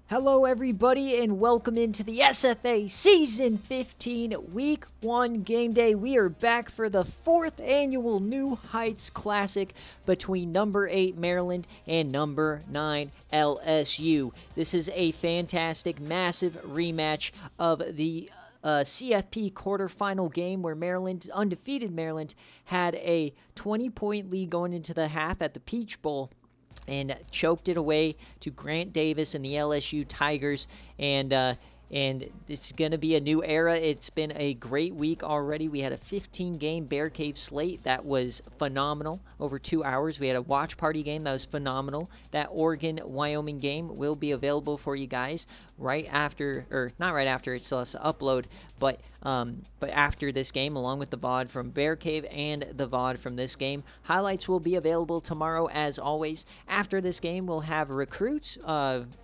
Hello everybody and welcome into the SFA Season 15 Week 1 Game Day. We are back for the 4th annual New Heights Classic between number 8 Maryland and number 9 LSU. This is a fantastic, massive rematch of the CFP quarterfinal game where undefeated Maryland, had a 20-point lead going into the half at the Peach Bowl and choked it away to Grant Davis and the LSU Tigers, and it's going to be a new era. It's been a great week already. We had a 15-game BearCave slate that was phenomenal, over 2 hours. We had a watch party game that was phenomenal. That Oregon-Wyoming game will be available for you guys right after, or not right after, it still has to upload, but after this game, along with the VOD from BearCave and the VOD from this game. Highlights will be available tomorrow, as always. After this game, we'll have recruits,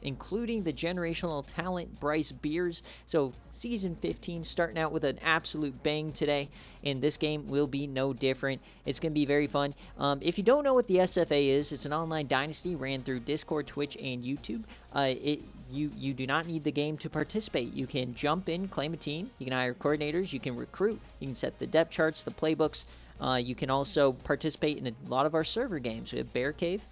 including the generational talent Bryce Beers. So Season 15 starting out with an absolute bang today, and this game will be no different. It's going to be very fun. If you don't know what the SFA is, it's an online dynasty ran through Discord, Twitch, and YouTube. You do not need the game to participate. You can jump in, claim a team. You can hire coordinators. You can recruit. You can set the depth charts, the playbooks. You can also participate in a lot of our server games. We have BearCave.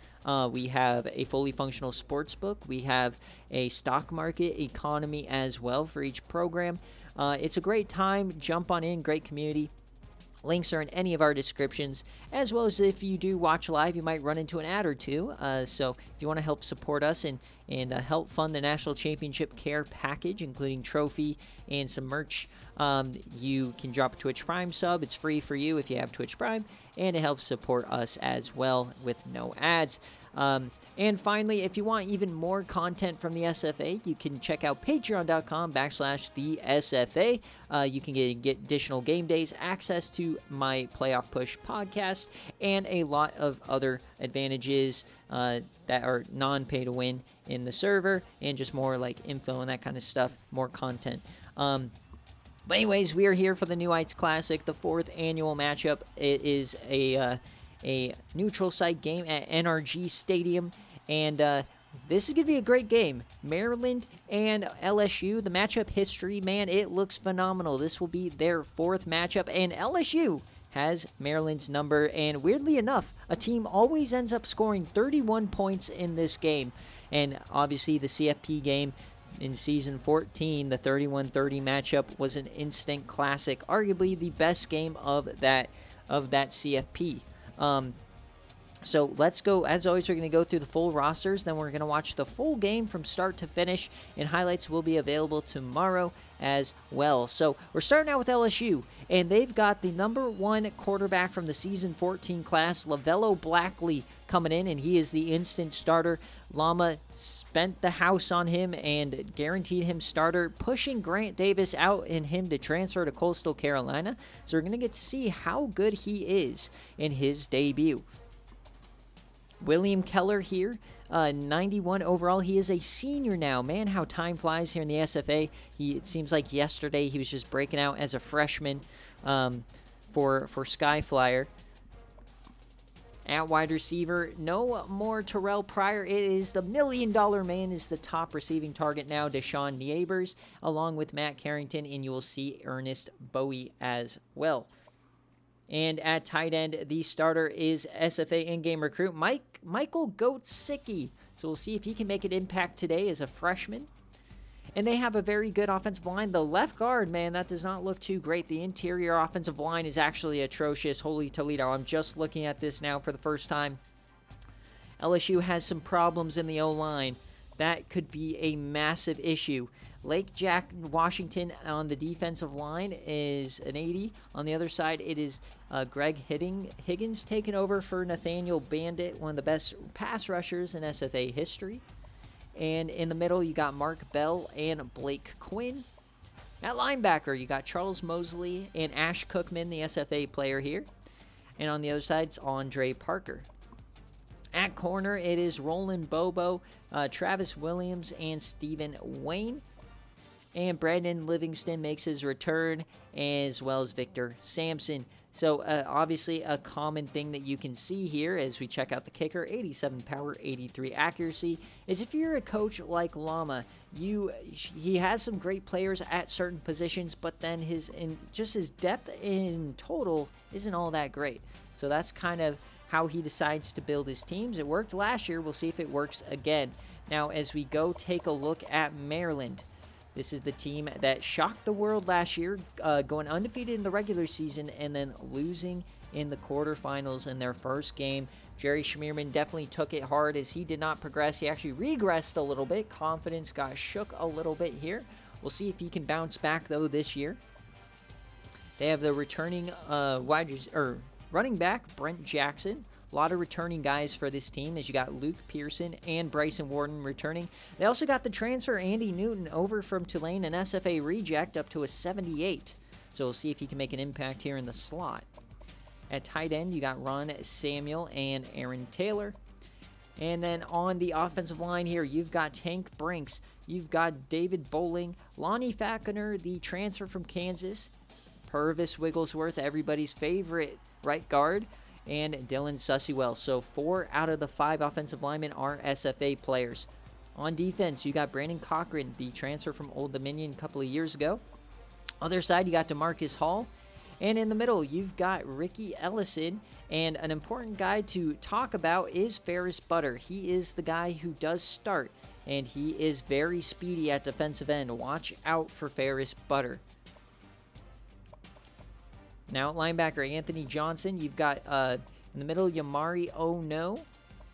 We have a fully functional sportsbook. We have a stock market economy as well for each program. It's a great time. Jump on in. Great community. Links are in any of our descriptions, as well as if you do watch live, you might run into an ad or two. So if you want to help support us and help fund the National Championship Care Package, including trophy and some merch, you can drop a Twitch Prime sub. It's free for you if you have Twitch Prime, and it helps support us as well with no ads. And finally, if you want even more content from the SFA, you can check out patreon.com/the SFA. You can get additional game days, access to my Playoff Push podcast, and a lot of other advantages that are non-pay to win in the server, and just more like info and that kind of stuff, more content. But anyways, we are here for the New Heights Classic, the 4th annual matchup. It is a neutral site game at NRG Stadium, and this is going to be a great game. Maryland and LSU, the matchup history, man, it looks phenomenal. This will be their 4th matchup, and LSU has Maryland's number, and weirdly enough, a team always ends up scoring 31 points in this game. And obviously the CFP game in Season 14, the 31-30 matchup, was an instant classic, arguably the best game of that CFP. So let's go. As always, we're going to go through the full rosters, then we're going to watch the full game from start to finish, and highlights will be available tomorrow as well. So we're starting out with LSU, and they've got the number 1 quarterback from the Season 14 class, LaVello Blackley, coming in, and he is the instant starter. Llama spent the house on him and guaranteed him starter, pushing Grant Davis out and him to transfer to Coastal Carolina. So we're going to get to see how good he is in his debut. William Keller here, 91 overall. He is a senior now. Man, how time flies here in the SFA. It seems like yesterday he was just breaking out as a freshman for Skyflyer. At wide receiver, no more Terrell Pryor. It is the $1 million man is the top receiving target now, Deshaun Neighbors, along with Matt Carrington, and you will see Ernest Bowie as well. And at tight end, the starter is SFA in-game recruit Michael Goatsicki. So we'll see if he can make an impact today as a freshman. And they have a very good offensive line. The left guard, man, that does not look too great. The interior offensive line is actually atrocious. Holy Toledo, I'm just looking at this now for the first time. LSU has some problems in the O-line. That could be a massive issue. Lake Jack Washington on the defensive line is an 80. On the other side, it is Greg Higgins taking over for Nathaniel Bandit, one of the best pass rushers in SFA history. And in the middle, you got Mark Bell and Blake Quinn. At linebacker, you got Charles Mosley and Ash Cookman, the SFA player here. And on the other side, it's Andre Parker. At corner, it is Roland Bobo, Travis Williams, and Stephen Wayne. And Brandon Livingston makes his return, as well as Victor Sampson. So obviously a common thing that you can see here as we check out the kicker, 87 power, 83 accuracy, is if you're a coach like Llama, he has some great players at certain positions, but then his depth in total isn't all that great. So that's kind of how he decides to build his teams. It worked last year. We'll see if it works again. Now, as we go take a look at Maryland, this is the team that shocked the world last year, going undefeated in the regular season and then losing in the quarterfinals in their first game. Jerry Schmierman definitely took it hard as he did not progress. He actually regressed a little bit. Confidence got shook a little bit here. We'll see if he can bounce back, though, this year. They have the returning running back, Brent Jackson. A lot of returning guys for this team as you got Luke Pearson and Bryson Warden returning. They also got the transfer Andy Newton over from Tulane, an SFA reject, up to a 78. So we'll see if he can make an impact here in the slot. At tight end, you got Ron Samuel and Aaron Taylor. And then on the offensive line here, you've got Tank Brinks. You've got David Bowling, Lonnie Falconer, the transfer from Kansas, Purvis Wigglesworth, everybody's favorite right guard, and Dylan Sussywell. So 4 out of the 5 offensive linemen are SFA players. On defense, you got Brandon Cochran, the transfer from Old Dominion a couple of years ago. Other side, you got DeMarcus Hall. And in the middle, you've got Ricky Ellison. And an important guy to talk about is Ferris Butter. He is the guy who does start, and he is very speedy at defensive end. Watch out for Ferris Butter. Now at linebacker, Anthony Johnson. You've got in the middle, Yamari Ono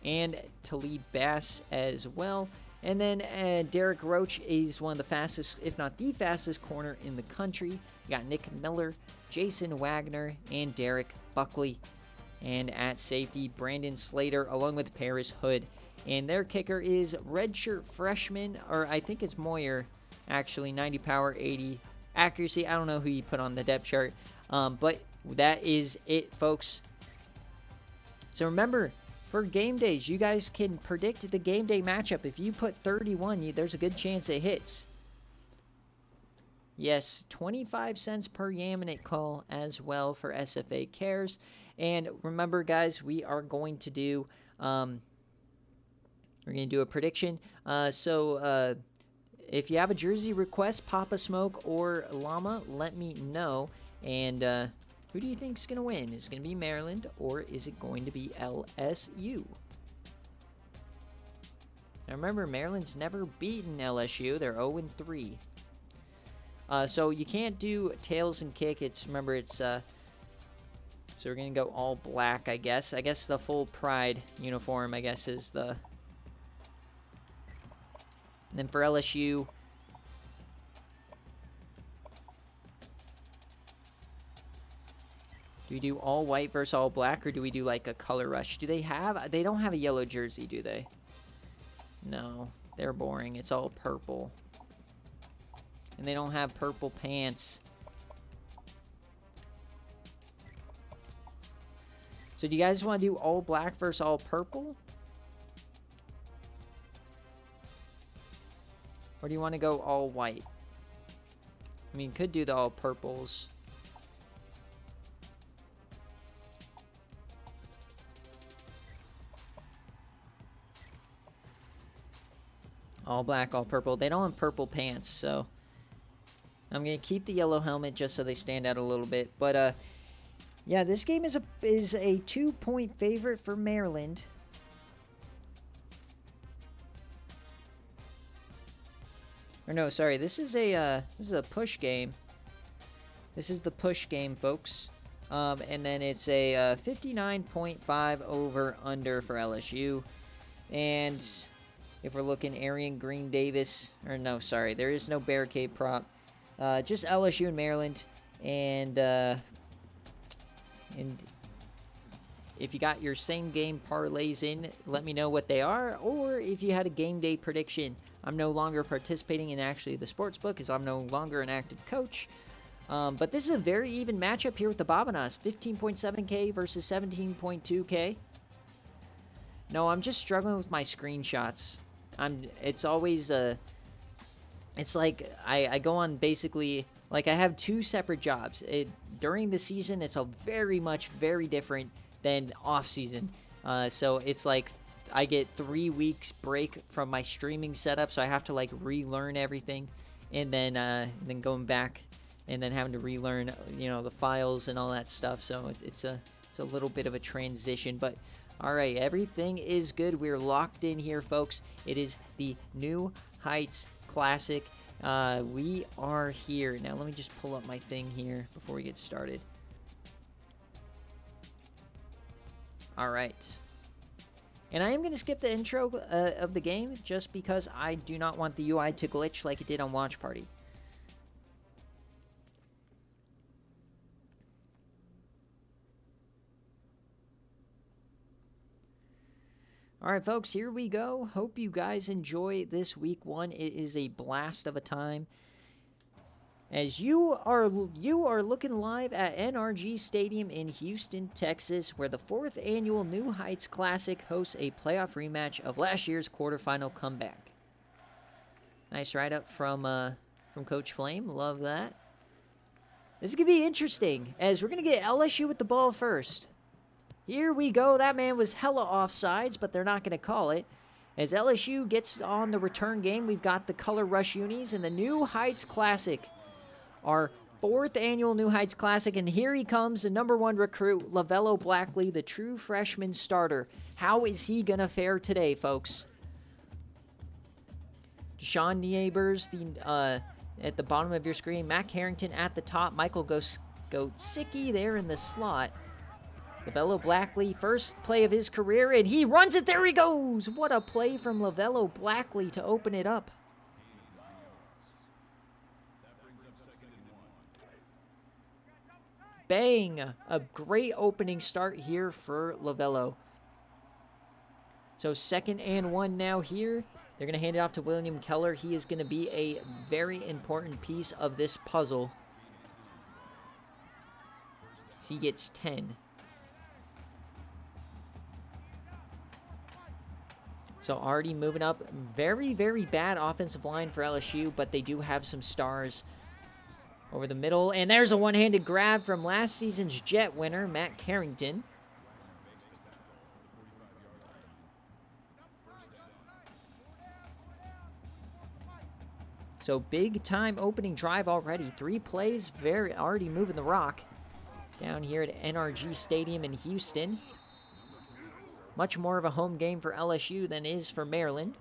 and Talib Bass as well. And then Derek Roach is one of the fastest, if not the fastest, corner in the country. You got Nick Miller, Jason Wagner, and Derek Buckley. And at safety, Brandon Slater along with Paris Hood. And their kicker is redshirt freshman, or I think it's Moyer, actually, 90 power, 80 accuracy. I don't know who you put on the depth chart. But that is it, folks. So remember, for game days, you guys can predict the game day matchup. If you put 31, there's a good chance it hits. Yes, 25 cents per Yaminate call as well for SFA Cares. And remember, guys, we are going to do a prediction. If you have a jersey request, Papa Smoke or Llama, let me know. And who do you think is going to win? Is it going to be Maryland or is it going to be LSU? Now remember, Maryland's never beaten LSU. They're 0-3. So you can't do tails and kick. Remember, so we're going to go all black, I guess. I guess the full Pride uniform, I guess, is the... And then for LSU... Do we do all white versus all black, or do we do like a color rush? They don't have a yellow jersey, do they? No, they're boring. It's all purple. And they don't have purple pants. So do you guys want to do all black versus all purple? Or do you want to go all white? I mean, you could do the all purples. All black, all purple. They don't have purple pants, so I'm going to keep the yellow helmet just so they stand out a little bit. But, yeah, this game is a 2-point favorite for Maryland. Or no, sorry, this is a push game. This is the push game, folks. And then it's a 59.5 over under for LSU. And if we're looking Arian Green Davis, or no, sorry, there is no BearCave prop. Just LSU and Maryland. And if you got your same game parlays in, let me know what they are. Or if you had a game day prediction. I'm no longer participating in actually the sportsbook as I'm no longer an active coach. But this is a very even matchup here with the Babanas. 15.7K versus 17.2K. No, I'm just struggling with my screenshots. It's always it's like I go on basically, like I have 2 separate jobs. during the season, it's a very different than off season. So it's like I get 3 weeks break from my streaming setup, so I have to like relearn everything, and then going back and then having to relearn, you know, the files and all that stuff. So it's a little bit of a transition, but all right, everything is good. We're locked in here, folks. It is the New Heights Classic. We are here now. Let me just pull up my thing here before we get started. All right. And I am going to skip the intro of the game just because I do not want the UI to glitch like it did on Watch Party. All right, folks, here we go. Hope you guys enjoy this week 1. It is a blast of a time. As you are looking live at NRG Stadium in Houston, Texas, where the 4th annual New Heights Classic hosts a playoff rematch of last year's quarterfinal comeback. Nice write-up from Coach Flame. Love that. This is going to be interesting, as we're going to get LSU with the ball first. Here we go. That man was hella offsides, but they're not going to call it. As LSU gets on the return game, we've got the Color Rush Unis and the New Heights Classic. Our 4th annual New Heights Classic, and here he comes, the #1 recruit, LaVelo Blackley, the true freshman starter. How is he going to fare today, folks? Deshaun Neighbors at the bottom of your screen. Matt Harrington at the top. Michael Gotsicki there in the slot. LaVelo Blackley, first play of his career, and he runs it. There he goes. What a play from LaVelo Blackley to open it up. Bang! A great opening start here for LaVelo. So 2nd and 1 now here. They're going to hand it off to William Keller. He is going to be a very important piece of this puzzle. So he gets 10. So already moving up. Very bad offensive line for LSU, but they do have some stars over the middle. And there's a one-handed grab from last season's Jet winner, Matt Carrington. So big time opening drive already. 3 plays, already moving the rock down here at NRG Stadium in Houston. Much more of a home game for LSU than is for Maryland.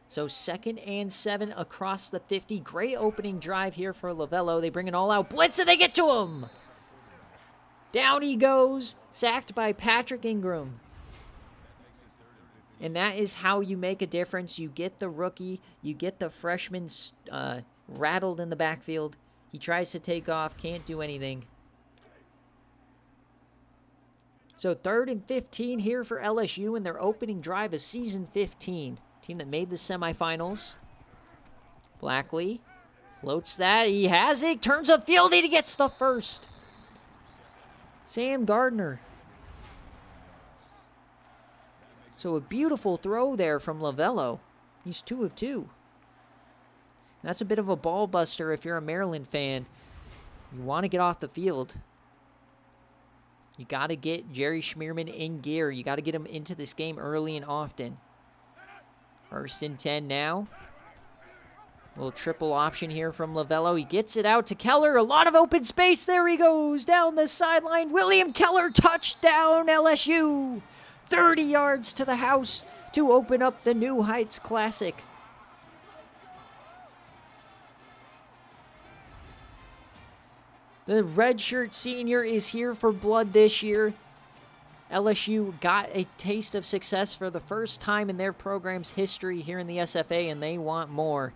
So 2nd and 7 across the 50. Great opening drive here for LaVelo. They bring an all-out blitz and they get to him. Down he goes, sacked by Patrick Ingram. And that is how you make a difference. You get the rookie, you get the freshman rattled in the backfield. He tries to take off, can't do anything. So 3rd and 15 here for LSU in their opening drive of season 15. Team that made the semifinals. Blackley floats that. He has it. Turns upfield. He gets the first. Sam Gardner. So a beautiful throw there from LaVelo. He's 2 of 2. That's a bit of a ball buster if you're a Maryland fan. You want to get off the field. You got to get Jerry Schmierman in gear. You got to get him into this game early and often. 1st and 10 now. A little triple option here from LaVelo. He gets it out to Keller. A lot of open space. There he goes down the sideline. William Keller, touchdown LSU. 30 yards to the house to open up the New Heights Classic. The redshirt senior is here for blood this year. LSU got a taste of success for the first time in their program's history here in the SFA, and they want more.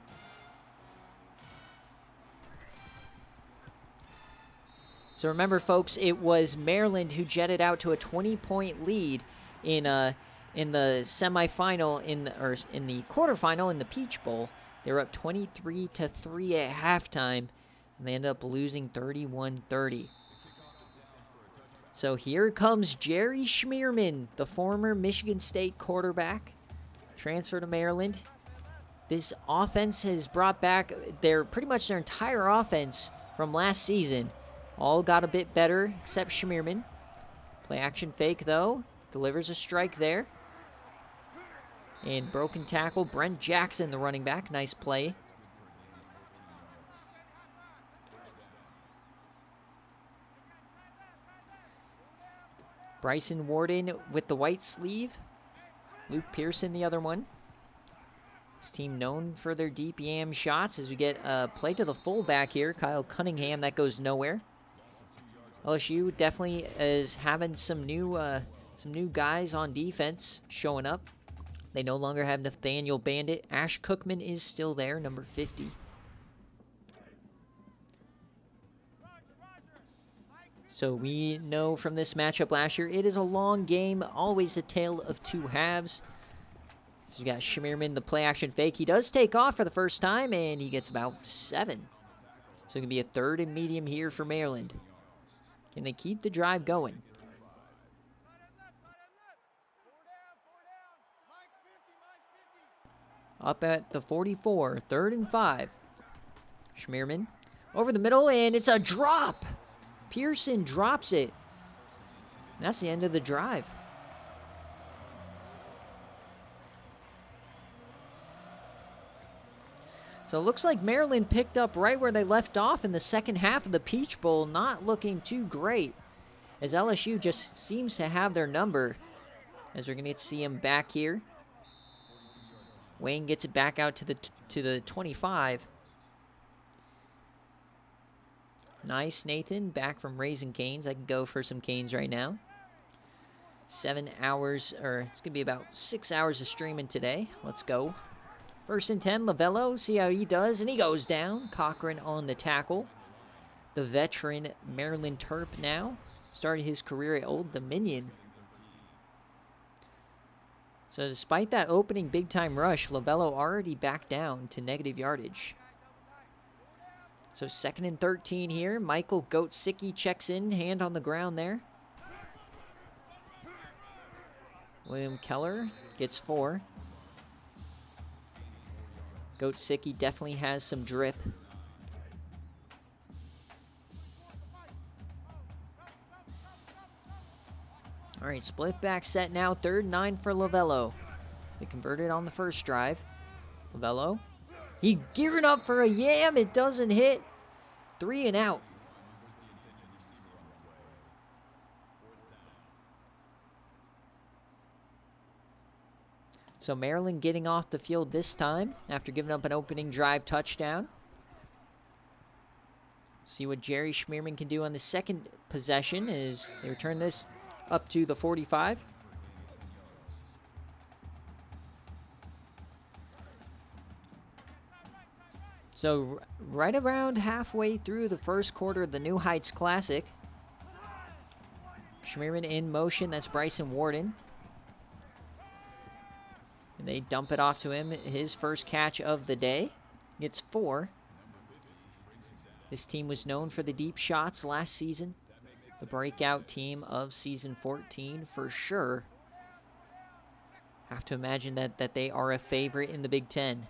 So remember, folks, it was Maryland who jetted out to a 20-point lead in the semifinal, in the quarterfinal in the Peach Bowl. They were up 23-3 at halftime. And they end up losing 31-30. So here comes Jerry Schmierman, the former Michigan State quarterback, transfer to Maryland. this offense has brought back pretty much their entire offense from last season. All got a bit better except Schmierman. Play action fake though. Delivers a strike there. And broken tackle. Brent Jackson, the running back. Nice play. Bryson Warden with the white sleeve. Luke Pearson, the other one. This team known for their deep yam shots as we get a play to the fullback here. Kyle Cunningham, that goes nowhere. LSU definitely is having some new guys on defense showing up. They no longer have Nathaniel Bandit. Ash Cookman is still there, number 50. So we know from this matchup last year, it is a long game, always a tale of two halves. So you got Schmierman, the play action fake. He does take off for the first time, and he gets about 7. So it can be a 3rd and medium here for Maryland. Can they keep the drive going? Up at the 44, 3rd and 5. Schmierman over the middle, and it's a drop. Pearson drops it. And that's the end of the drive. So it looks like Maryland picked up right where they left off in the second half of the Peach Bowl. Not looking too great, as LSU just seems to have their number. As we're going to see him back here. Wayne gets it back out to the 25. Nice, Nathan, back from Raising Canes. I can go for some canes right now. 7 hours, or it's going to be about 6 hours of streaming today. Let's go. 1st and 10, Lavello, see how he does, and he goes down. Cochran on the tackle. The veteran Maryland Terp now. Started his career at Old Dominion. So despite that opening big-time rush, Lavello already back down to negative yardage. So 2nd and 13 here. Michael Goatsicki checks in, hand on the ground there. William Keller gets 4. Goatsicki definitely has some drip. All right, split back set now. 3rd and 9 for Lavello. They converted on the first drive. Lavello. He gearing up for a yam. It doesn't hit. 3 and out. So Maryland getting off the field this time after giving up an opening drive touchdown. See what Jerry Schmierman can do on the second possession as they return this up to the 45. So right around halfway through the first quarter of the New Heights Classic. Schmierman in motion. That's Bryson Warden. And they dump it off to him. His first catch of the day. Gets 4. This team was known for the deep shots last season. The breakout team of season 14 for sure. Have to imagine that they are a favorite in the Big Ten.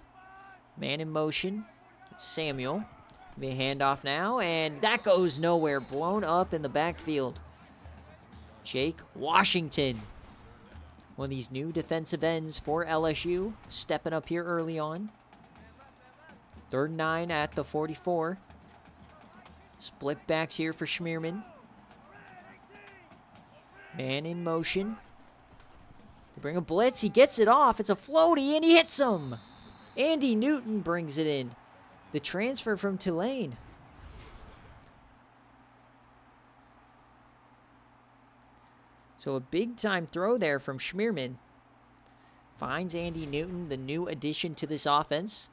Man in motion. It's Samuel. Be a handoff now, and that goes nowhere. Blown up in the backfield. Jake Washington. One of these new defensive ends for LSU. Stepping up here early on. 3rd and 9 at the 44. Split backs here for Schmierman. Man in motion. They bring a blitz. He gets it off. It's a floaty, and he hits him. Andy Newton brings it in. The transfer from Tulane. So a big-time throw there from Schmierman. Finds Andy Newton, the new addition to this offense.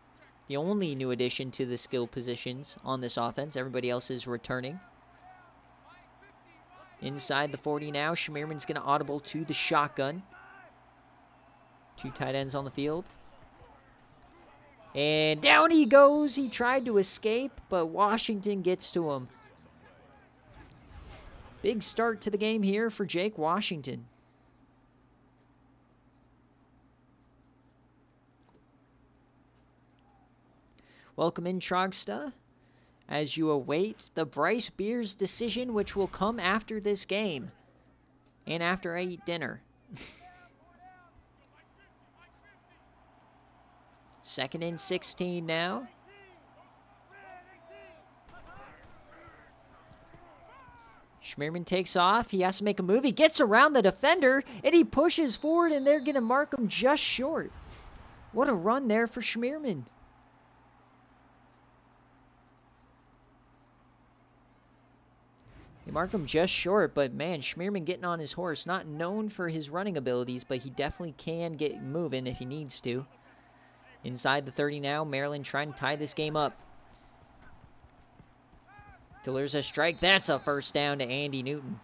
The only new addition to the skill positions on this offense. Everybody else is returning. Inside the 40 now. Schmierman's going to audible to the shotgun. 2 tight ends on the field. And down he goes. He tried to escape, but Washington gets to him. Big start to the game here for Jake Washington. Welcome in, Trogsta, as you await the Bryce Beers decision, which will come after this game and after I eat dinner. 2nd and 16 now. Schmearman takes off. He has to make a move. He gets around the defender, and he pushes forward, and they're going to mark him just short. What a run there for Schmearman. They mark him just short, but man, Schmearman getting on his horse. Not known for his running abilities, but he definitely can get moving if he needs to. Inside the 30 now, Maryland trying to tie this game up. Killer's a strike. That's a first down to Andy Newton.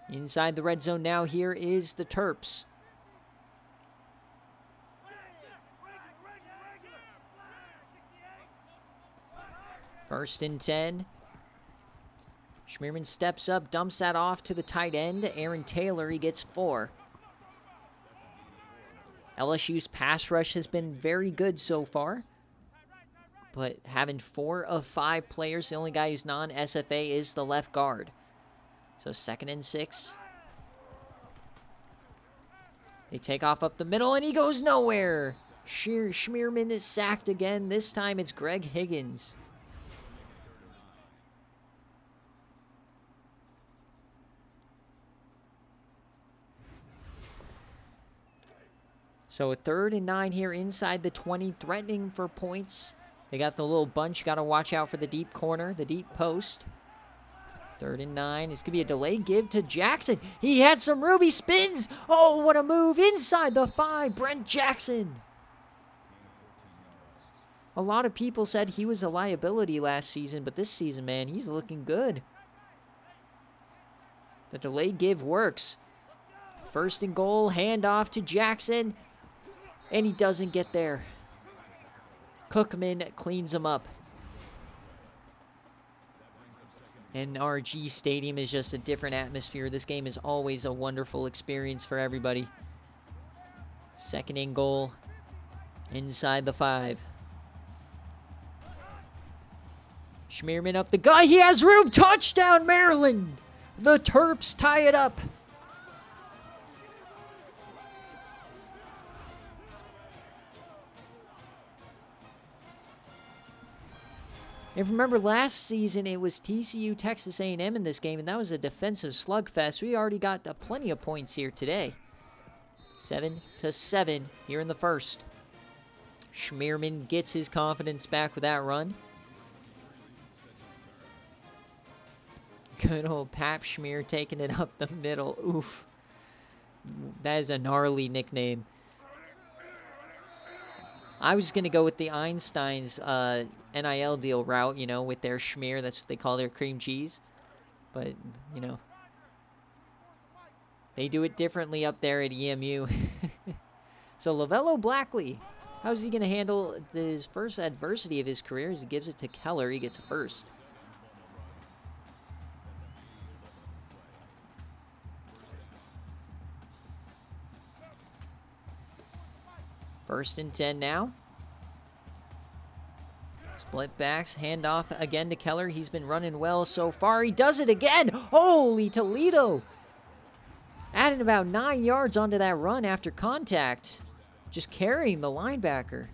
Inside the red zone now, here is the Terps. First and 10. Schmearman steps up, dumps that off to the tight end. Aaron Taylor, he gets 4. LSU's pass rush has been very good so far. But having 4 of 5 players, the only guy who's non-SFA is the left guard. So 2nd and 6. They take off up the middle, and he goes nowhere. Schmearman is sacked again. This time it's Greg Higgins. So a 3rd and 9 here inside the 20, threatening for points. They got the little bunch. Got to watch out for the deep corner, the deep post. 3rd and 9. This could be a delay give to Jackson. He had some Ruby spins. Oh, what a move inside the 5. Brent Jackson. A lot of people said he was a liability last season, but this season, man, he's looking good. The delay give works. 1st and goal, handoff to Jackson. And he doesn't get there. Cookman cleans him up. NRG Stadium is just a different atmosphere. This game is always a wonderful experience for everybody. 2nd and goal. Inside the 5. Schmearman up the guy. He has room. Touchdown, Maryland. The Terps tie it up. If you remember last season, it was TCU, Texas A&M in this game, and that was a defensive slugfest. We already got plenty of points here today. 7-7 here in the 1st. Schmearman gets his confidence back with that run. Good old Pap Schmear taking it up the middle. Oof. That is a gnarly nickname. I was going to go with the Einstein's NIL deal route, you know, with their schmear. That's what they call their cream cheese. But, you know, they do it differently up there at EMU. So, Lavello Blackley, how's he going to handle his first adversity of his career as he gives it to Keller? He gets a 1st. First and 10 now. Split backs, handoff again to Keller. He's been running well so far. He does it again. Holy Toledo. Adding about 9 yards onto that run after contact. Just carrying the linebacker.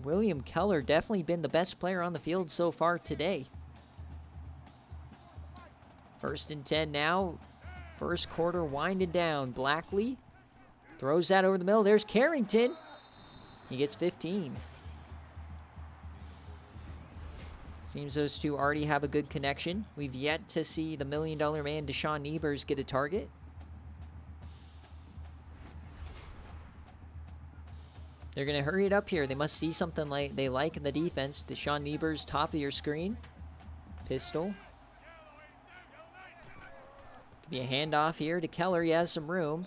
William Keller definitely been the best player on the field so far today. 1st and 10 now. 1st quarter winding down. Blackley throws that over the middle. There's Carrington. He gets 15. Seems those two already have a good connection. We've yet to see the $1 Million Man, Deshaun Nebers, get a target. They're going to hurry it up here. They must see something like they like in the defense. Deshaun Nebers, top of your screen. Pistol. Be a handoff here to Keller. He has some room.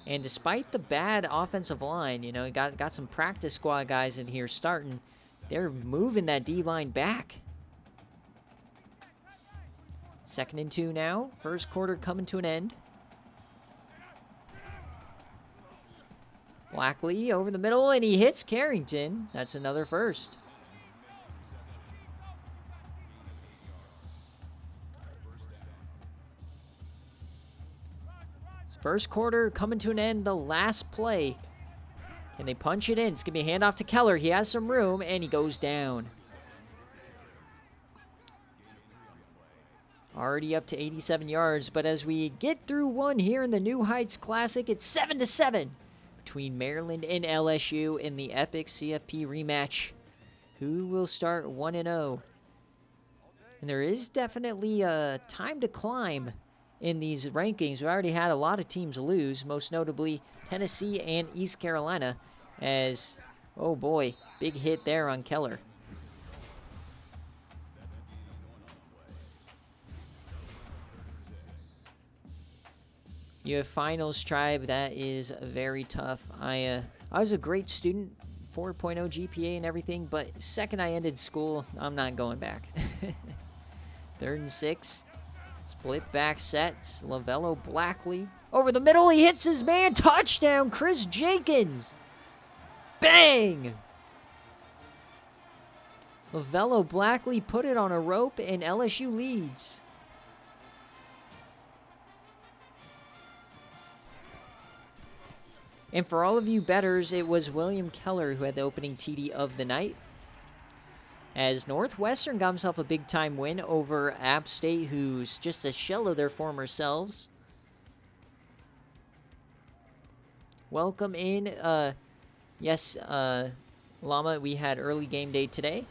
And despite the bad offensive line, you know, he got some practice squad guys in here starting. They're moving that D-line back. 2nd and 2 now. First quarter coming to an end. Blackley over the middle, and he hits Carrington. That's another first. First quarter coming to an end. The last play. Can they punch it in? It's going to be a handoff to Keller. He has some room, and he goes down. Already up to 87 yards, but as we get through one here in the New Heights Classic, it's 7-7 between Maryland and LSU in the epic CFP rematch. Who will start 1-0? And there is definitely a time to climb in these rankings. We already had a lot of teams lose, most notably Tennessee and East Carolina, as, oh boy, big hit there on Keller. You have finals, Tribe. That is very tough. I was a great student, 4.0 GPA and everything, but second I ended school, I'm not going back. 3rd and 6. Split back sets. Lavello Blackley. Over the middle, he hits his man. Touchdown, Chris Jenkins. Bang! Lavello Blackley put it on a rope, and LSU leads. And for all of you bettors, it was William Keller who had the opening TD of the night, as Northwestern got himself a big-time win over App State, who's just a shell of their former selves. Welcome in. Yes, Llama, we had early game day today.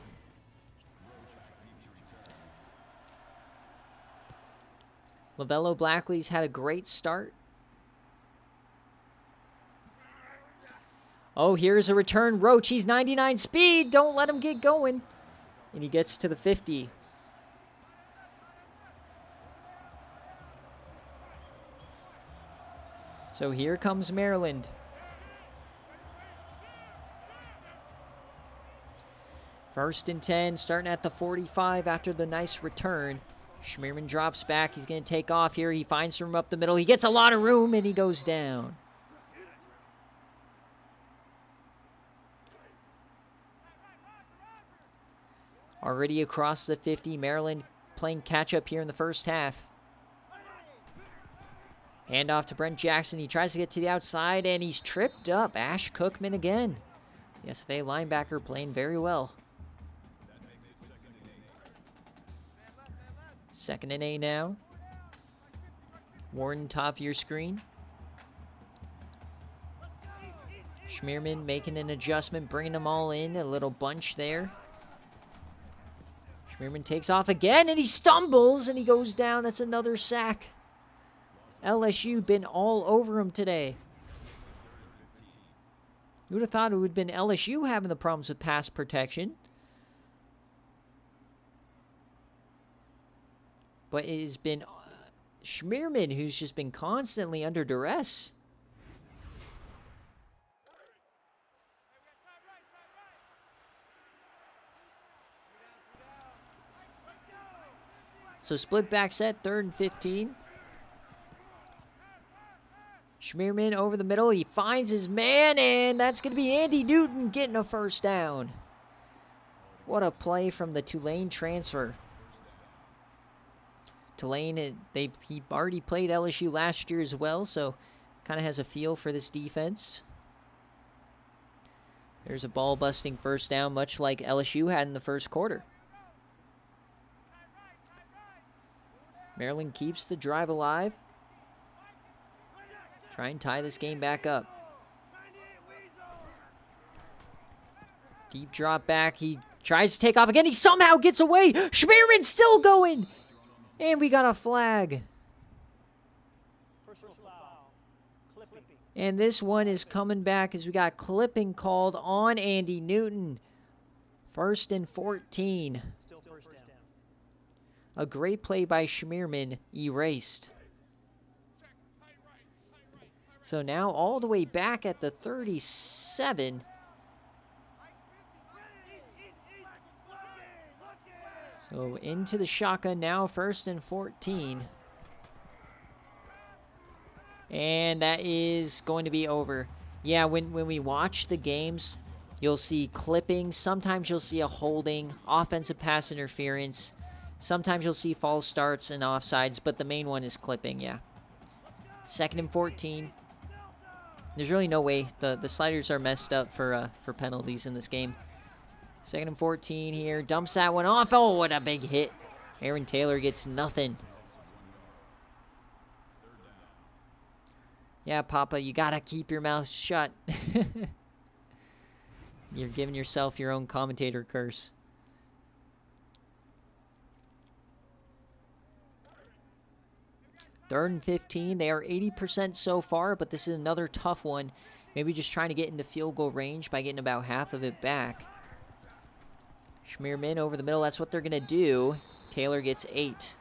Lavello Blackley's had a great start. Oh, here's a return. Roach, he's 99 speed. Don't let him get going. And he gets to the 50. So here comes Maryland. First and 10, starting at the 45 after the nice return. Schmierman drops back. He's going to take off here. He finds room up the middle. He gets a lot of room, and he goes down. Already across the 50, Maryland playing catch-up here in the first half. Handoff to Brent Jackson. He tries to get to the outside, and he's tripped up. Ash Cookman again. The SFA linebacker playing very well. 2nd and 8 now. Warden top of your screen. Schmierman making an adjustment, bringing them all in. A little bunch there. Schmierman takes off again, and he stumbles, and he goes down. That's another sack. LSU been all over him today. You would have thought it would have been LSU having the problems with pass protection. But it has been Schmierman who's just been constantly under duress. So split back set, 3rd and 15. Schmierman over the middle. He finds his man, and that's going to be Andy Newton getting a first down. What a play from the Tulane transfer. Tulane, he already played LSU last year as well, so kind of has a feel for this defense. There's a ball-busting first down, much like LSU had in the first quarter. Maryland keeps the drive alive. Try and tie this game back up. Deep drop back. He tries to take off again. He somehow gets away. Schmierman still going. And we got a flag. And this one is coming back as we got clipping called on Andy Newton. 1st and 14. A great play by Schmierman, erased. So now all the way back at the 37. So into the shotgun now, 1st and 14. And that is going to be over. Yeah, when we watch the games, you'll see clipping. Sometimes you'll see a holding, offensive pass interference. Sometimes you'll see false starts and offsides, but the main one is clipping, yeah. 2nd and 14. There's really no way. The sliders are messed up for penalties in this game. 2nd and 14 here. Dumps that one off. Oh, what a big hit. Aaron Taylor gets nothing. Yeah, Papa, you gotta keep your mouth shut. You're giving yourself your own commentator curse. Third and 15. They are 80% so far, but this is another tough one. Maybe just trying to get into field goal range by getting about half of it back. Schmierman over the middle. That's what they're going to do. Taylor gets 8.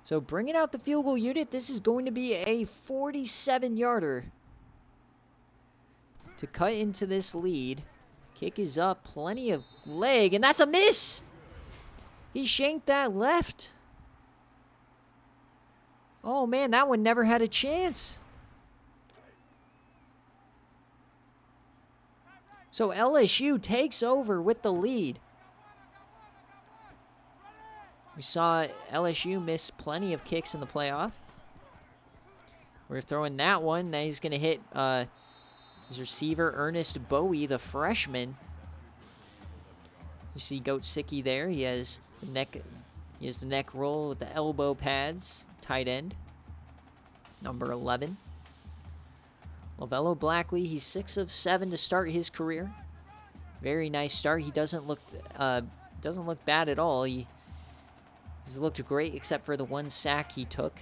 So bringing out the field goal unit, this is going to be a 47-yarder to cut into this lead. Kick is up. Plenty of leg, and that's a miss. He shanked that left. Oh, man, that one never had a chance. So LSU takes over with the lead. We saw LSU miss plenty of kicks in the playoff. We're throwing that one. Now he's going to hit his receiver, Ernest Bowie, the freshman. You see Goatsicki there. He has the neck roll with the elbow pads. Tight end, number 11. Lovello Blackley, he's 6 of 7 to start his career. Very nice start. He doesn't look bad at all. He's looked great except for the 1 sack he took.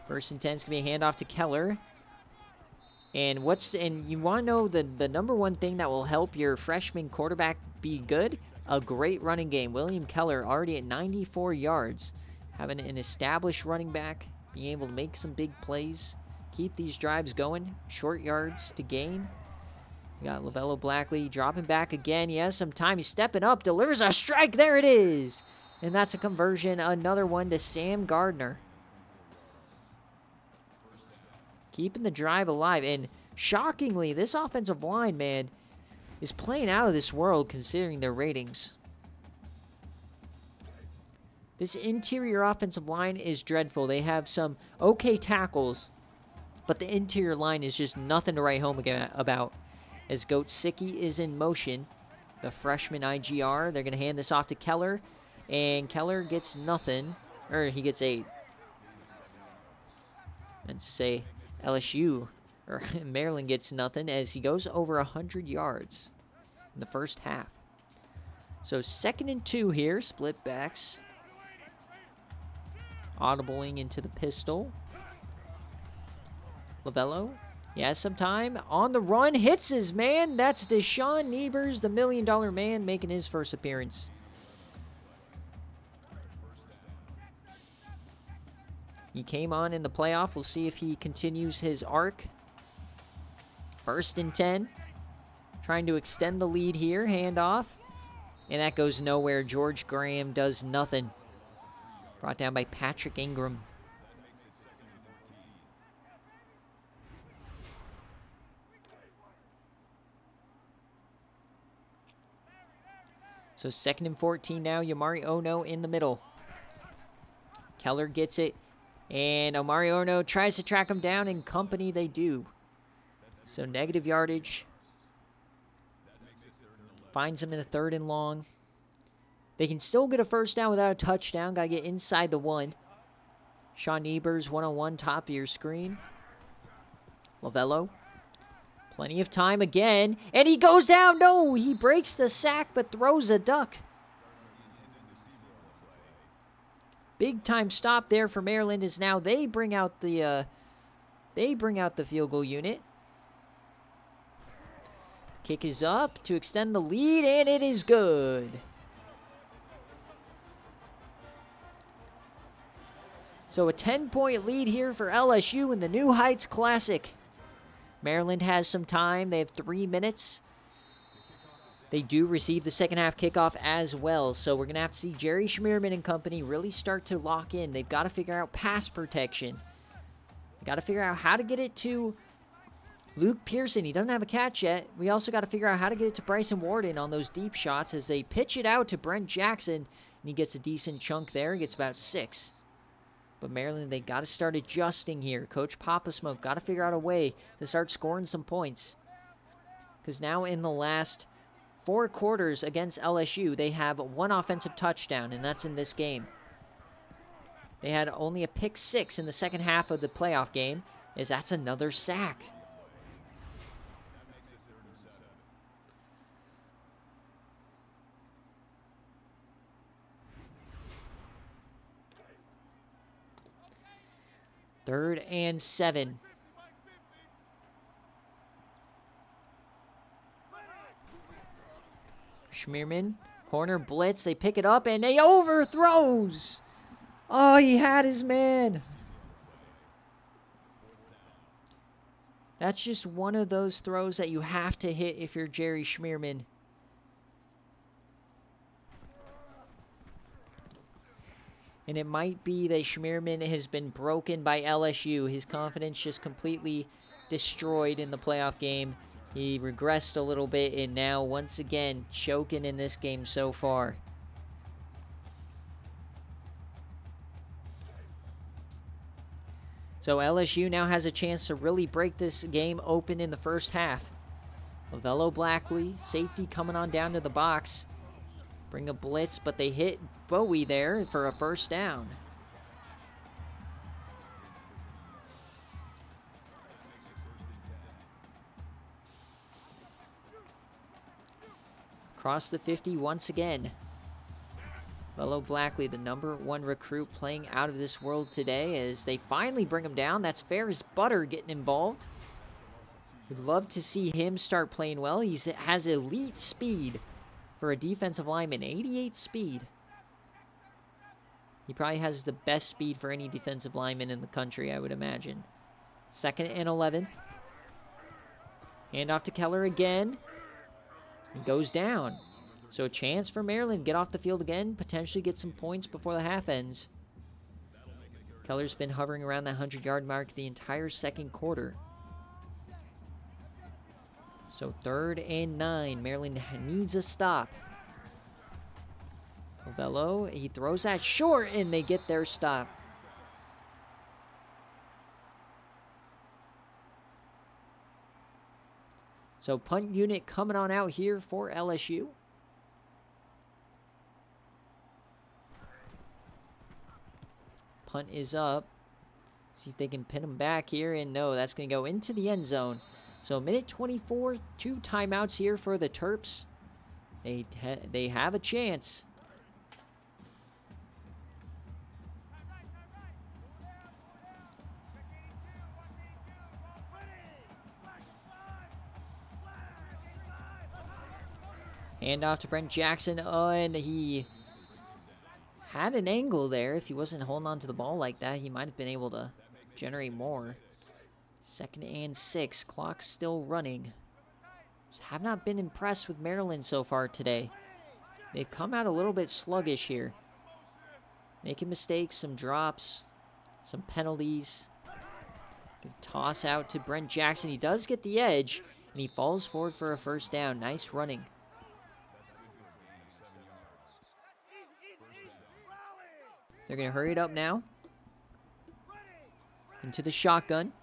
1st and 10 is going to be a handoff to Keller. And you want to know the number one thing that will help your freshman quarterback be good? A great running game. William Keller already at 94 yards. Having an established running back, being able to make some big plays, keep these drives going, short yards to gain. We got Lovello Blackley dropping back again. He has some time. He's stepping up, delivers a strike. There it is. And that's a conversion. Another one to Sam Gardner. Keeping the drive alive. And shockingly, this offensive line, man, is playing out of this world considering their ratings. This interior offensive line is dreadful. They have some okay tackles, but the interior line is just nothing to write home about. As Goatsicki is in motion, the freshman IGR, they're going to hand this off to Keller, and Keller gets nothing, or he gets 8. And say LSU, or Maryland gets nothing as he goes over 100 yards in the first half. So 2nd and 2 here, split backs. Audibling into the pistol. Lovello, he has some time. On the run, hits his man. That's Deshaun Niebers, the $1 million man, making his first appearance. He came on in the playoff. We'll see if he continues his arc. 1st and 10. Trying to extend the lead here. Handoff. And that goes nowhere. George Graham does nothing. Brought down by Patrick Ingram. So 2nd and 14 now. Yamari Ono in the middle. Keller gets it. And Omari Ono tries to track him down, and company they do. So negative yardage. Finds him in the 3rd and long. They can still get a first down without a touchdown. Got to get inside the 1. Sean Niebers, one-on-one, top of your screen. Lovello. Plenty of time again. And he goes down. No, he breaks the sack but throws a duck. Big time stop there for Maryland as now they bring out the field goal unit. Kick is up to extend the lead, and it is good. So a 10-point lead here for LSU in the New Heights Classic. Maryland has some time. They have 3 minutes. They do receive the second half kickoff as well, so we're going to have to see Jerry Schmierman and company really start to lock in. They've got to figure out pass protection. They got to figure out how to get it to Luke Pearson. He doesn't have a catch yet. We also got to figure out how to get it to Bryson Warden on those deep shots as they pitch it out to Brent Jackson, and he gets a decent chunk there. He gets about 6. But Maryland, they got to start adjusting here. Coach Papa Smoke got to figure out a way to start scoring some points. Because now in the last 4 quarters against LSU, they have 1 offensive touchdown, and that's in this game. They had only a pick 6 in the second half of the playoff game, as that's another sack. Third and 7. Schmierman, corner blitz. They pick it up and they overthrows. Oh, he had his man. That's just one of those throws that you have to hit if you're Jerry Schmierman. And it might be that Schmierman has been broken by LSU. His confidence just completely destroyed in the playoff game. He regressed a little bit and now once again choking in this game so far. So LSU now has a chance to really break this game open in the first half. Lavello Blackley, safety coming on down to the box. Bring a blitz, but they hit Bowie there for a first down. Across the 50 once again. Lavello Blackley, the #1 recruit, playing out of this world today as they finally bring him down. That's Ferris Butter getting involved. We'd love to see him start playing well. He has elite speed for a defensive lineman, 88 speed. He probably has the best speed for any defensive lineman in the country, I would imagine. 2nd and 11. Hand off to Keller again. He goes down. So a chance for Maryland to get off the field again, potentially get some points before the half ends. Keller's been hovering around that 100-yard mark the entire second quarter. So 3rd and 9. Maryland needs a stop. Lavello, he throws that short, and they get their stop. So punt unit coming on out here for LSU. Punt is up. See if they can pin him back here, and no, that's going to go into the end zone. So minute 24, 2 timeouts here for the Terps. They have a chance. Hand off to Brent Jackson, and he had an angle there. If he wasn't holding on to the ball like that, he might have been able to generate more. 2nd and 6, clock still running. Just have not been impressed with Maryland so far today. They've come out a little bit sluggish here. Making mistakes, some drops, some penalties. Can toss out to Brent Jackson. He does get the edge, and he falls forward for a first down. Nice running. They're going to hurry it up now. Into the shotgun.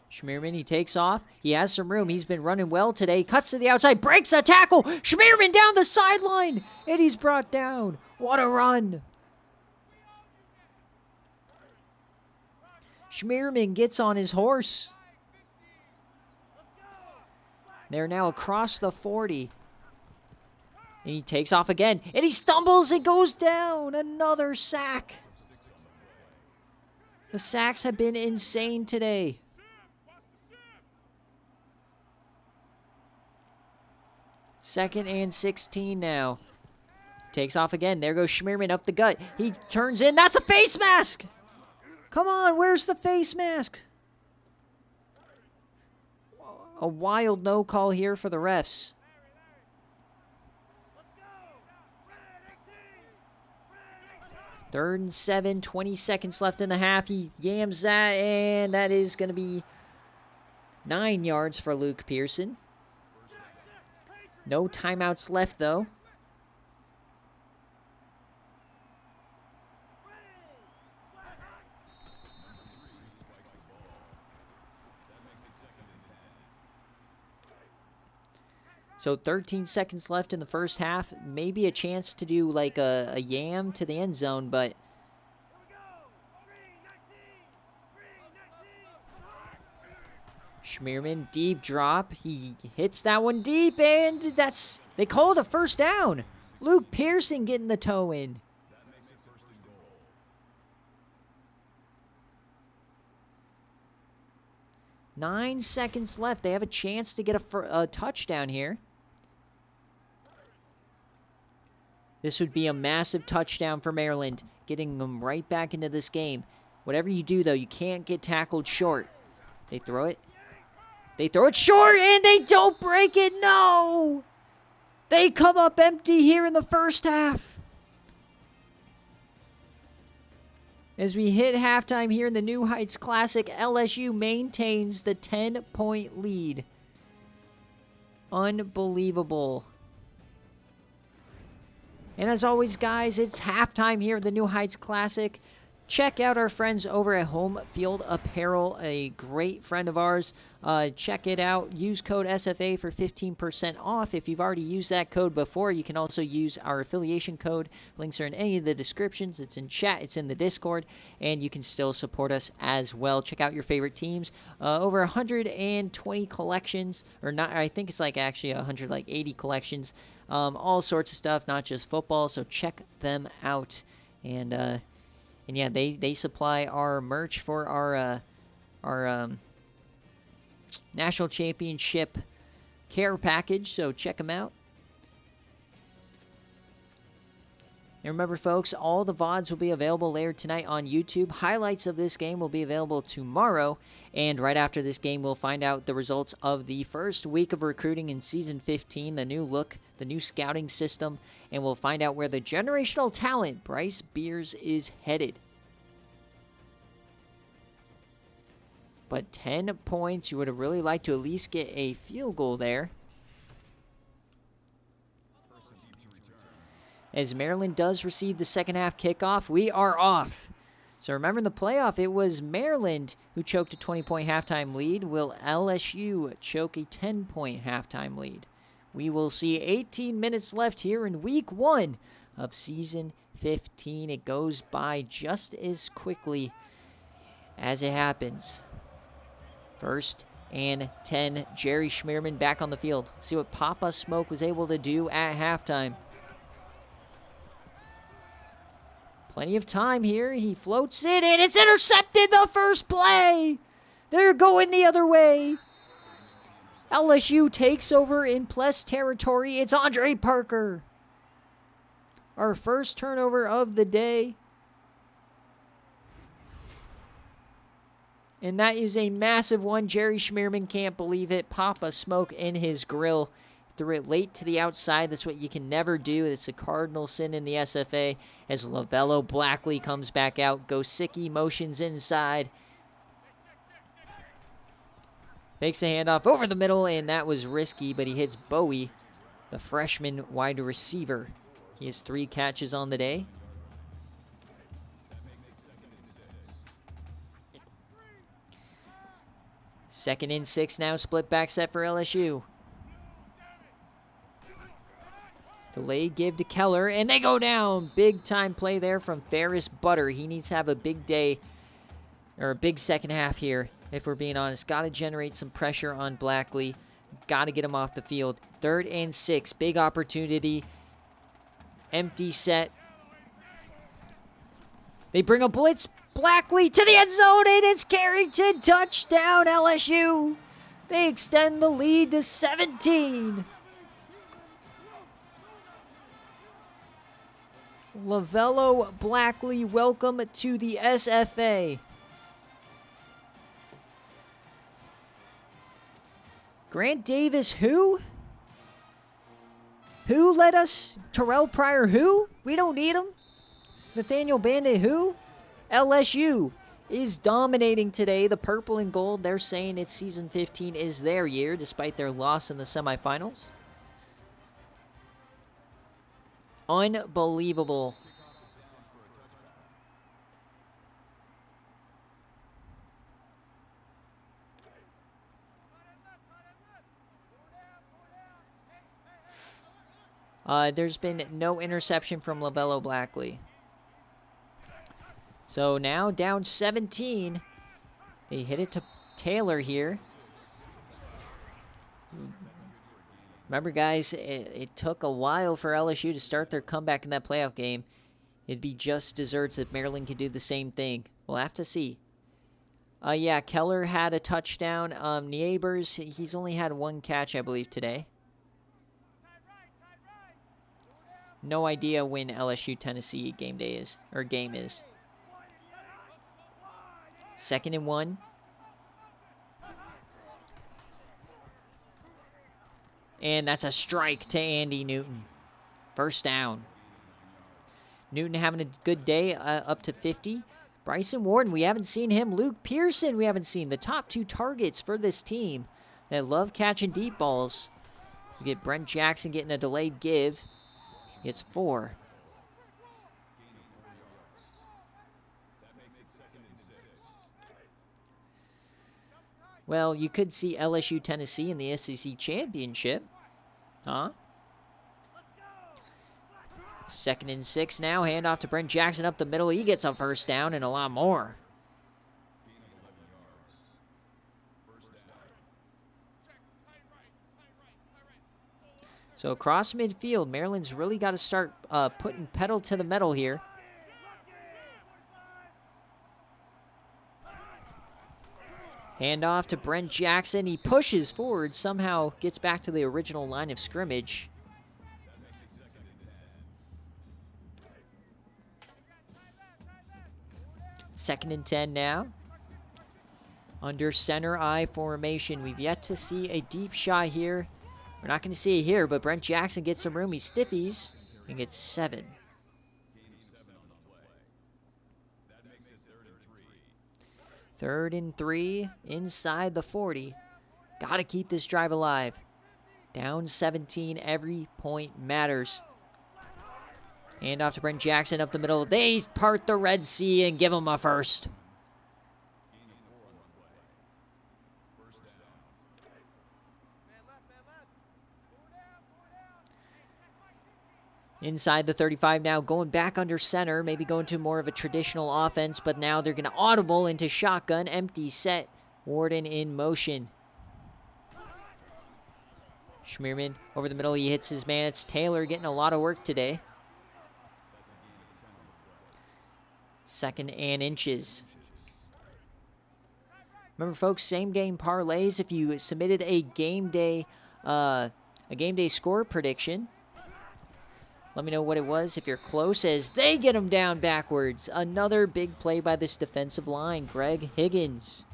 Schmierman, he takes off. He has some room. He's been running well today. Cuts to the outside. Breaks a tackle. Schmierman down the sideline. And he's brought down. What a run. Schmierman gets on his horse. They're now across the 40. And he takes off again. And he stumbles and goes down. Another sack. The sacks have been insane today. Second and 16 now. Takes off again. There goes Schmierman up the gut. He turns in. That's a face mask. Come on, where's the face mask? a wild no call here for the refs. Third and 7, 20 seconds left in the half. He yams that, and that is going to be 9 yards for Luke Pearson. No timeouts left, though. So 13 seconds left in the first half. Maybe a chance to do like a yam to the end zone, but Schmierman, deep drop. He hits that one deep, and they called a first down. Luke Pearson getting the toe in. Nine seconds left. They have a chance to get a touchdown here. This would be a massive touchdown for Maryland, getting them right back into this game. Whatever you do, though, you can't get tackled short. They throw it. They throw it short, and they don't break it. No! They come up empty here in the first half. As we hit halftime here in the New Heights Classic, LSU maintains the 10-point lead. Unbelievable. And as always, guys, it's halftime here at the New Heights Classic. Check out our friends over at Home Field Apparel, a great friend of ours. Check it out. Use code SFA for 15% off. If you've already used that code before, you can also use our affiliation code. Links are in any of the descriptions. It's in chat. It's in the Discord. And you can still support us as well. Check out your favorite teams. Over 120 collections. Or not, I think it's like actually 180 collections. All sorts of stuff, not just football. So check them out. And yeah, they supply our merch for our national championship care package, so check them out. And remember, folks, all the VODs will be available later tonight on YouTube. Highlights of this game will be available tomorrow. And right after this game, we'll find out the results of the first week of recruiting in Season 15, the new look, the new scouting system, and we'll find out where the generational talent, Bryce Beers, is headed. But 10 points, you would have really liked to at least get a field goal there. As Maryland does receive the second half kickoff, we are off. So remember in the playoff, it was Maryland who choked a 20-point halftime lead. Will LSU choke a 10-point halftime lead? We will see 18 minutes left here in week 1 of season 15. It goes by just as quickly as it happens. First and 10, Jerry Schmierman back on the field. See what Papa Smoke was able to do at halftime. Plenty of time here. He floats it, and it's intercepted the first play. They're going the other way. LSU takes over in Pless territory. It's Andre Parker. Our first turnover of the day. And that is a massive one. Jerry Schmierman can't believe it. Papa Smoke in his grill. Threw it late to the outside. That's what you can never do. It's a cardinal sin in the SFA. As Lavello Blackley comes back out. Gosicki motions inside. Makes a handoff over the middle, and that was risky, but he hits Bowie, the freshman wide receiver. He has 3 catches on the day. Second and 6 now, split back set for LSU. Delayed give to Keller, and they go down. Big time play there from Ferris Butter. He needs to have a big day, or a big second half here, if we're being honest. Got to generate some pressure on Blackley. Got to get him off the field. Third and 6, big opportunity. Empty set. They bring a blitz. Blackley to the end zone, and it's Carrington. Touchdown, LSU. They extend the lead to 17. Lavello Blackley, welcome to the SFA. Grant Davis, who? Who led us? Terrell Pryor, who? We don't need him. Nathaniel Bandit, who? LSU is dominating today. The purple and gold, they're saying it's season 15 is their year, despite their loss in the semifinals. Unbelievable. There's been no interception from LaVelo Blackley. So now down 17. They hit it to Taylor here. Remember, guys, it took a while for LSU to start their comeback in that playoff game. It'd be just desserts if Maryland could do the same thing. We'll have to see. Yeah, Keller had a touchdown. Niebers, he's only had one catch, I believe, today. No idea when LSU Tennessee game is. 2nd and 1. And that's a strike to Andy Newton. First down. Newton having a good day, up to 50. Bryson Warden, we haven't seen him. Luke Pearson, we haven't seen. The top 2 targets for this team that love catching deep balls. You get Brent Jackson getting a delayed give. Gets 4. Well, you could see LSU Tennessee in the SEC Championship. Huh? 2nd and 6 now. Handoff to Brent Jackson up the middle. He gets a first down and a lot more. So across midfield, Maryland's really got to start putting pedal to the metal here. Handoff to Brent Jackson. He pushes forward, somehow gets back to the original line of scrimmage. Second and 10 now. Under center I formation. We've yet to see a deep shot here. We're not going to see it here, but Brent Jackson gets some room. He stiffies and gets 7. Third and 3 inside the 40. Got to keep this drive alive. Down 17. Every point matters. Hand off to Brent Jackson up the middle. They part the Red Sea and give him a first. Inside the 35 now, going back under center, maybe going to more of a traditional offense, but now they're going to audible into shotgun, empty set, Warden in motion. Schmierman over the middle, he hits his man. It's Taylor getting a lot of work today. 2nd and inches. Remember, folks, same game parlays. If you submitted a game day score prediction, let me know what it was if you're close, as they get him down backwards. Another big play by this defensive line, Greg Higgins.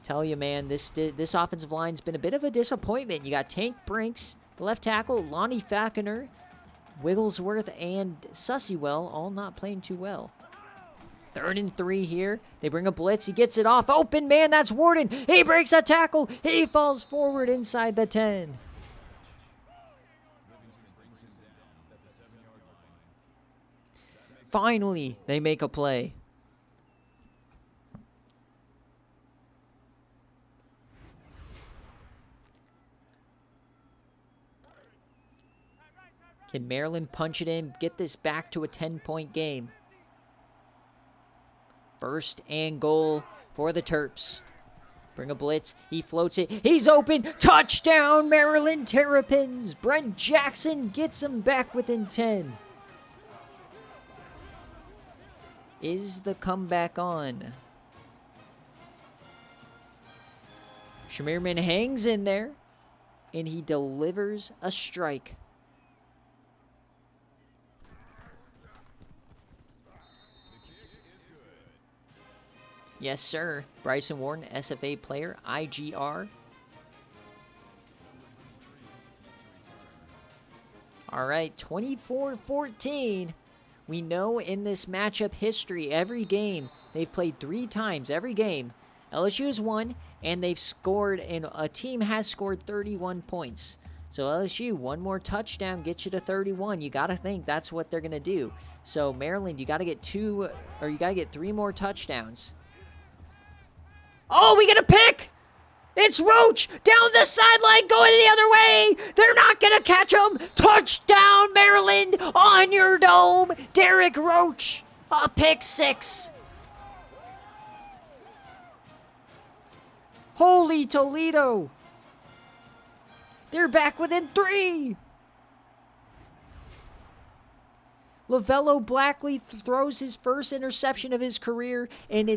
Tell you, man, this offensive line's been a bit of a disappointment. You got Tank Brinks, the left tackle, Lonnie Falconer, Wigglesworth, and Sussywell all not playing too well. 3rd and 3 here. They bring a blitz. He gets it off. Open man, that's Warden. He breaks a tackle. He falls forward inside the 10. Finally, they make a play. Can Maryland punch it in, get this back to a 10-point game? 1st and goal for the Terps. Bring a blitz. He floats it. He's open. Touchdown, Maryland Terrapins. Brent Jackson gets him back within 10. Is the comeback on? Schmierman hangs in there, and he delivers a strike. Yes, sir. Bryson Warden, SFA player, IGR. All right, 24-14. We know in this matchup history, every game, they've played 3 times, every game. LSU has won, and they've scored, and a team has scored 31 points. So LSU, one more touchdown gets you to 31. You got to think that's what they're going to do. So Maryland, you got to get 3 more touchdowns. Oh, we get a pick! It's Roach down the sideline going the other way. They're not going to catch him. Touchdown, Maryland, on your dome. Derek Roach, a pick 6. Holy Toledo. They're back within 3. LaVelo Blackley throws his first interception of his career, and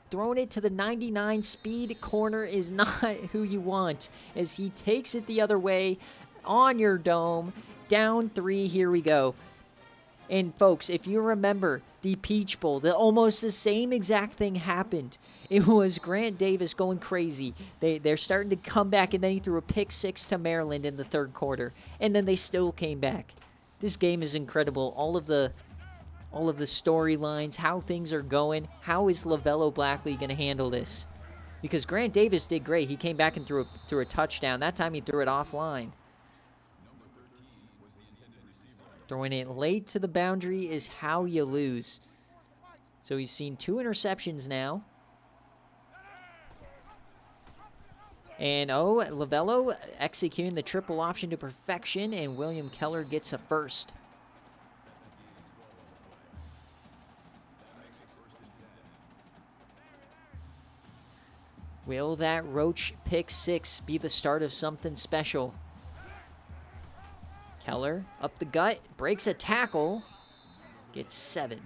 throwing it to the 99 speed corner is not who you want, as he takes it the other way on your dome. Down 3, here we go. And folks, if you remember the Peach Bowl, almost the same exact thing happened. It was Grant Davis going crazy. They're starting to come back, and then he threw a pick 6 to Maryland in the 3rd quarter, and then they still came back. This game is incredible. All of the storylines, how things are going. How is LaVelo Blackley going to handle this? Because Grant Davis did great. He came back and threw a touchdown. That time he threw it offline. Throwing it late to the boundary is how you lose. So we've seen 2 interceptions now. And LaVelo executing the triple option to perfection, and William Keller gets a first. Will that Roach pick 6 be the start of something special? Keller up the gut, breaks a tackle, gets 7.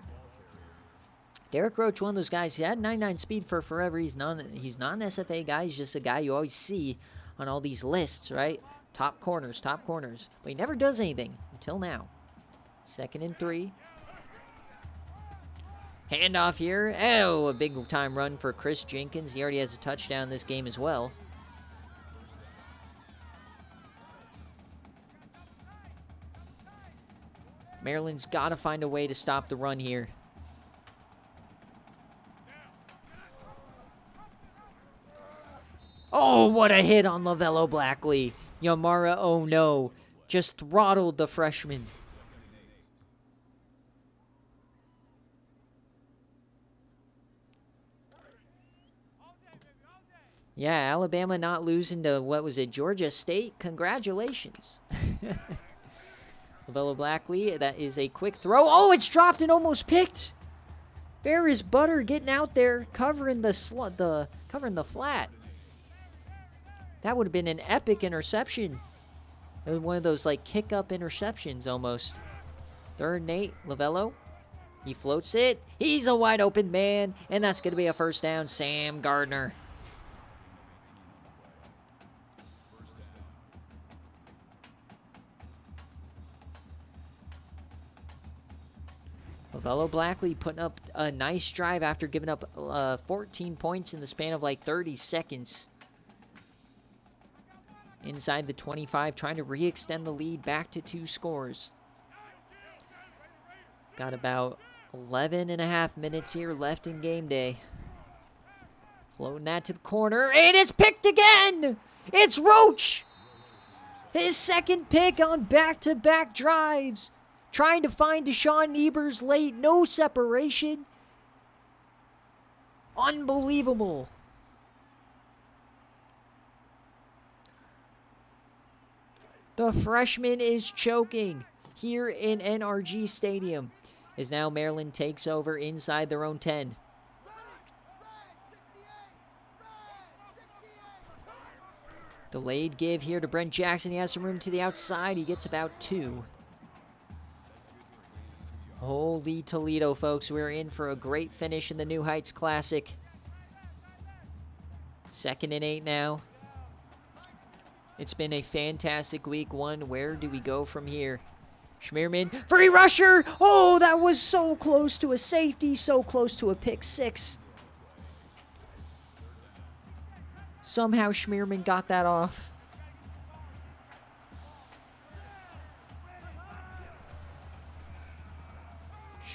Derek Roach, one of those guys, he had 99 speed for forever. He's not an SFA guy. He's just a guy you always see on all these lists, right? Top corners. But he never does anything until now. 2nd and 3. Handoff here. Oh, a big time run for Chris Jenkins. He already has a touchdown this game as well. Maryland's got to find a way to stop the run here. Oh, what a hit on LaVelo Blackley. Yamara, oh no, just throttled the freshman. Yeah, Alabama not losing to, what was it, Georgia State? Congratulations. LaVelo Blackley, that is a quick throw. Oh, it's dropped and almost picked. Bear is Butter getting out there, covering the flat. That would have been an epic interception. It was one of those, like, kick-up interceptions almost. 3rd and 8, LaVelo. He floats it. He's a wide-open man, and that's going to be a first down. Sam Gardner. LaVelo Blackley putting up a nice drive after giving up 14 points in the span of, like, 30 seconds. Inside the 25, trying to re-extend the lead back to 2 scores. Got about 11 and a half minutes here left in game day. Floating that to the corner, and it's picked again! It's Roach! His 2nd pick on back-to-back drives. Trying to find Deshaun Ebers late, no separation. Unbelievable. The freshman is choking here in NRG Stadium as now Maryland takes over inside their own 10. Delayed give here to Brent Jackson. He has some room to the outside. He gets about 2. Holy Toledo, folks. We're in for a great finish in the New Heights Classic. 2nd and 8 now. It's been a fantastic week 1. Where do we go from here? Schmierman, free rusher! Oh, that was so close to a safety, so close to a pick 6. Somehow Schmierman got that off.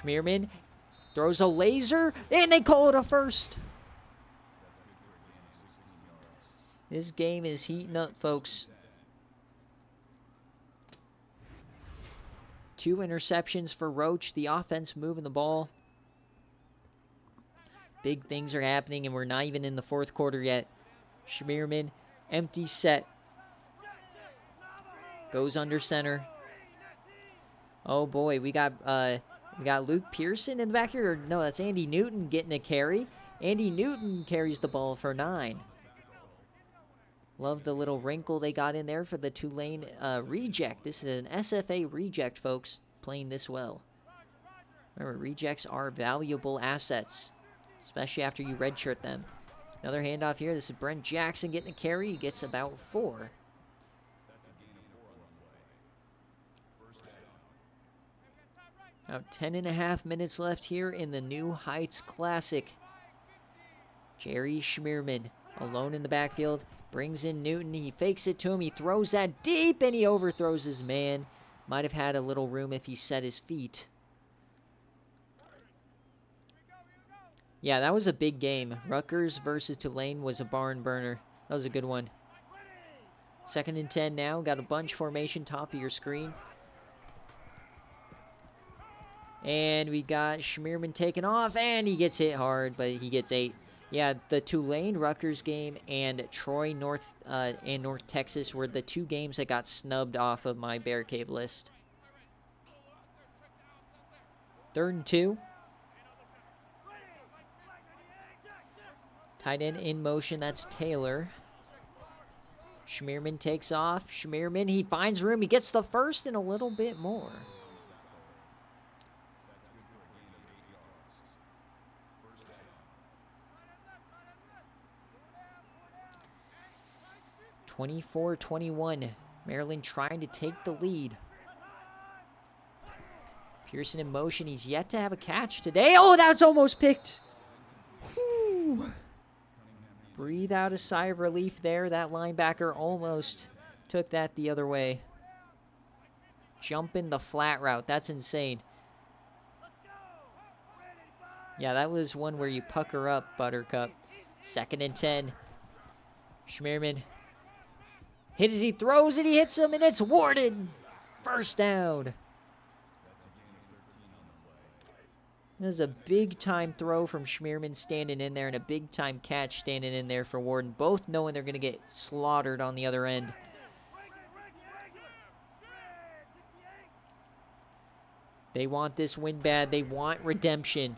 Schmierman throws a laser, and they call it a first. This game is heating up, folks. 2 interceptions for Roach. The offense moving the ball. Big things are happening, and we're not even in the fourth quarter yet. Schmierman, empty set. Goes under center. Oh boy, we got Luke Pearson in the back here. Or no, that's Andy Newton getting a carry. Andy Newton carries the ball for 9. Love the little wrinkle they got in there for the Tulane reject. This is an SFA reject, folks, playing this well. Remember, rejects are valuable assets, especially after you redshirt them. Another handoff here. This is Brent Jackson getting a carry. He gets about 4. About 10.5 minutes left here in the New Heights Classic. Jerry Schmierman alone in the backfield. Brings in Newton. He fakes it to him. He throws that deep, and he overthrows his man. Might have had a little room if he set his feet. Yeah, that was a big game. Rutgers versus Tulane was a barn burner. That was a good one. 2nd and 10 now. Got a bunch formation top of your screen. And we got Schmierman taking off, and he gets hit hard, but he gets 8. Yeah, the Tulane-Rutgers game and Troy North Texas were the 2 games that got snubbed off of my BearCave list. 3rd and 2. Tight end in motion, that's Taylor. Schmierman takes off. Schmierman, he finds room. He gets the first and a little bit more. (24-21). Maryland trying to take the lead. Pearson in motion. He's yet to have a catch today. Oh, that's almost picked. Whew. Breathe out a sigh of relief there. That linebacker almost took that the other way. Jumping the flat route. That's insane. Yeah, that was one where you pucker up, Buttercup. 2nd and 10. Schmierman. Hit as he throws it, he hits him, and it's Warden. First down. That was a big-time throw from Schmierman standing in there and a big-time catch standing in there for Warden, both knowing they're going to get slaughtered on the other end. They want this win bad. They want redemption.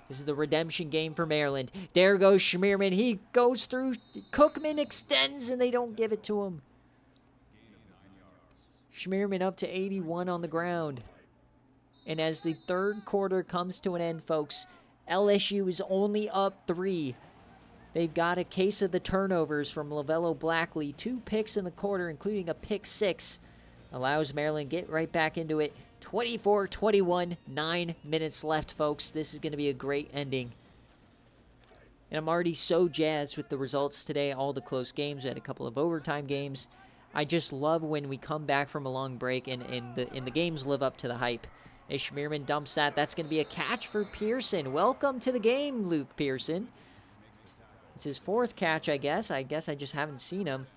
This is the redemption game for Maryland. There goes Schmierman. He goes through. Cookman extends, and they don't give it to him. Schmierman up to 81 on the ground. And as the 3rd quarter comes to an end, folks, LSU is only up 3. They've got a case of the turnovers from Lavello Blackley. 2 picks in the quarter, including a pick 6. Allows Maryland get right back into it. 24-21, 9 minutes left, folks. This is going to be a great ending. And I'm already so jazzed with the results today. All the close games. We had a couple of overtime games. I just love when we come back from a long break and the games live up to the hype. As Schmierman dumps that, that's going to be a catch for Pearson. Welcome to the game, Luke Pearson. It's his 4th catch, I guess. I just haven't seen him.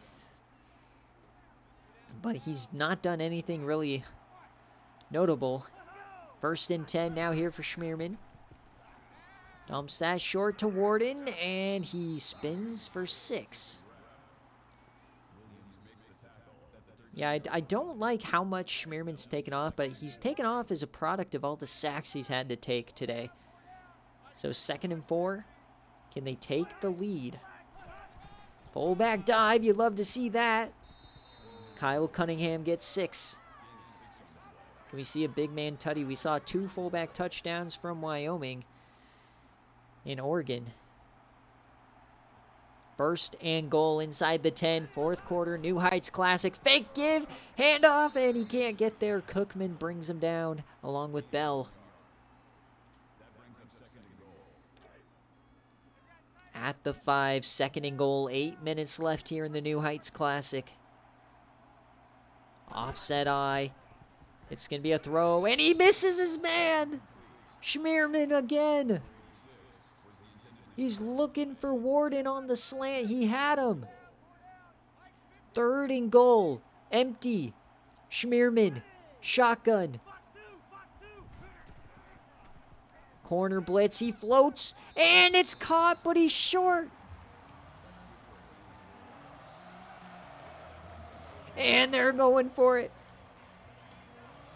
But he's not done anything really notable. 1st and 10 now here for Schmierman. Dumps that short to Warden, and he spins for 6. Yeah, I don't like how much Schmierman's taken off, but he's taken off as a product of all the sacks he's had to take today. So 2nd and 4. Can they take the lead? Fullback dive. You'd love to see that. Kyle Cunningham gets 6. Can we see a big man tutty? We saw 2 fullback touchdowns from Wyoming in Oregon. 1st and goal inside the 10. 4th quarter, New Heights Classic. Fake give, handoff, and he can't get there. Cookman brings him down along with Bell. At the 5, 2nd and goal. 8 minutes left here in the New Heights Classic. Offset eye. It's going to be a throw, and he misses his man. Schmierman again. He's looking for Warden on the slant. He had him. 3rd and goal. Empty. Schmierman. Shotgun. Corner blitz. He floats. And it's caught, but he's short. And they're going for it.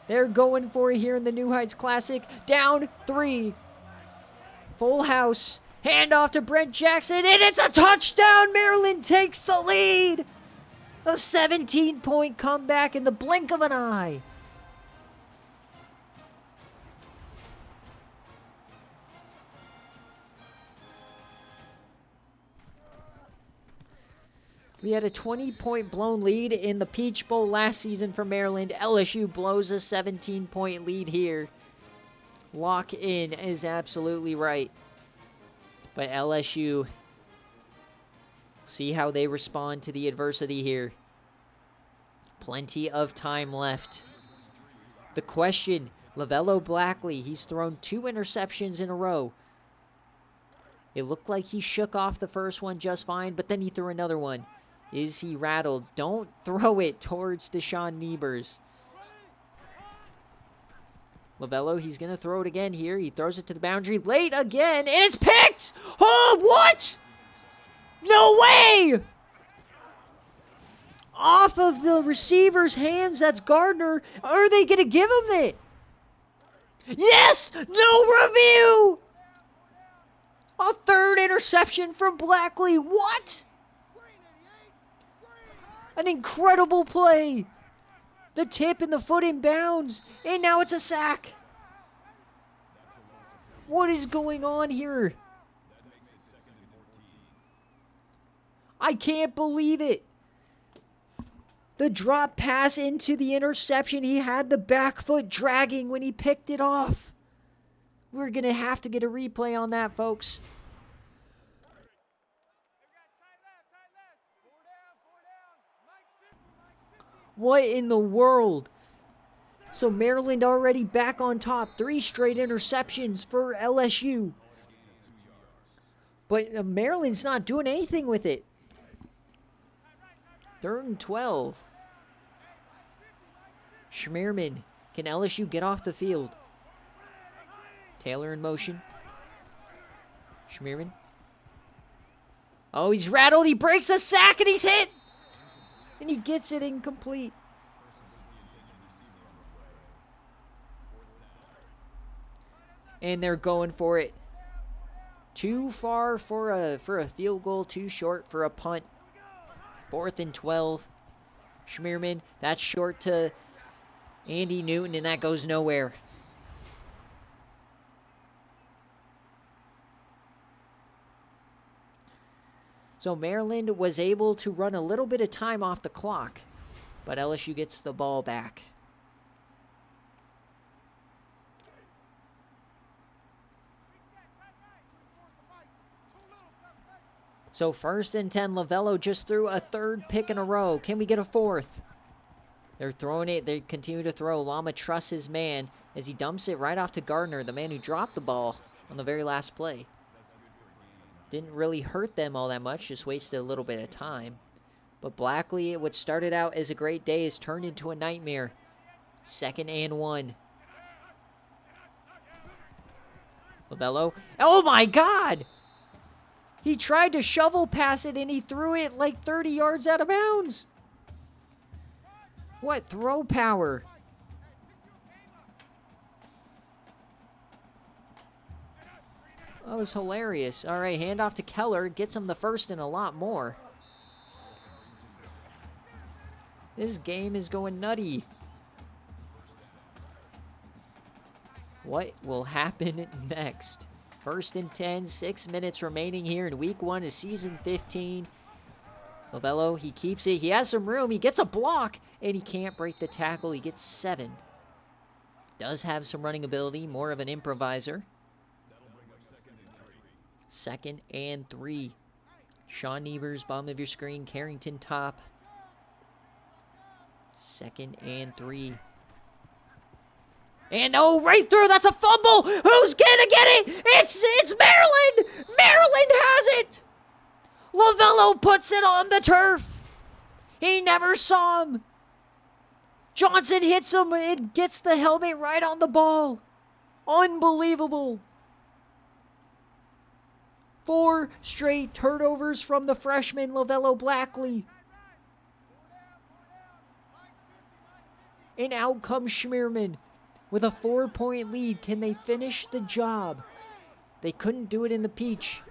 They're going for it here in the New Heights Classic. Down 3. Full house. Handoff to Brent Jackson, and it's a touchdown! Maryland takes the lead! A 17-point comeback in the blink of an eye. We had a 20-point blown lead in the Peach Bowl last season for Maryland. LSU blows a 17-point lead here. Lock in is absolutely right. But LSU, see how they respond to the adversity here. Plenty of time left. The question, Lavello Blackley, he's thrown 2 interceptions in a row. It looked like he shook off the first one just fine, but then he threw another one. Is he rattled? Don't throw it towards Deshaun Niebers. Lavello, he's going to throw it again here. He throws it to the boundary late again, and it's picked! Oh, what? No way! Off of the receiver's hands, that's Gardner. Are they going to give him it? Yes! No review! A 3rd interception from Blackley. What? An incredible play. The tip and the foot in bounds. And now it's a sack. What is going on here? I can't believe it. The drop pass into the interception. He had the back foot dragging when he picked it off. We're going to have to get a replay on that, folks. What in the world? So Maryland already back on top. 3 straight interceptions for LSU. But Maryland's not doing anything with it. 3rd and 12. Schmierman. Can LSU get off the field? Taylor in motion. Schmierman. Oh, he's rattled. He breaks a sack and he's hit. And he gets it incomplete. And they're going for it. Too far for a field goal, too short for a punt. 4th and 12. Schmierman, that's short to Andy Newton, and that goes nowhere. So Maryland was able to run a little bit of time off the clock, but LSU gets the ball back. So 1st and 10, Lavello just threw a 3rd pick in a row. Can we get a 4th? They're throwing it. They continue to throw. Lama trusts his man as he dumps it right off to Gardner, the man who dropped the ball on the very last play. Didn't really hurt them all that much, just wasted a little bit of time. But Blackley, what started out as a great day, has turned into a nightmare. 2nd and 1. Lavello. Oh my God! He tried to shovel pass it and he threw it like 30 yards out of bounds. What throw power? That was hilarious. All right, handoff to Keller. Gets him the 1st and a lot more. This game is going nutty. What will happen next? 1st and 10, 6 minutes remaining here in week 1 of season 15. Lavello, he keeps it. He has some room. He gets a block, and he can't break the tackle. He gets 7. Does have some running ability, more of an improviser. 2nd and 3. Sean Niebers, bottom of your screen. Carrington top. 2nd and 3. And oh, right through. That's a fumble. Who's gonna get it? It's Maryland. Maryland has it. Lavello puts it on the turf. He never saw him. Johnson hits him. It gets the helmet right on the ball. Unbelievable. 4 straight turnovers from the freshman Lavello Blackley. And out comes Schmierman with a 4-point lead. Can they finish the job? They couldn't do it in the Peach.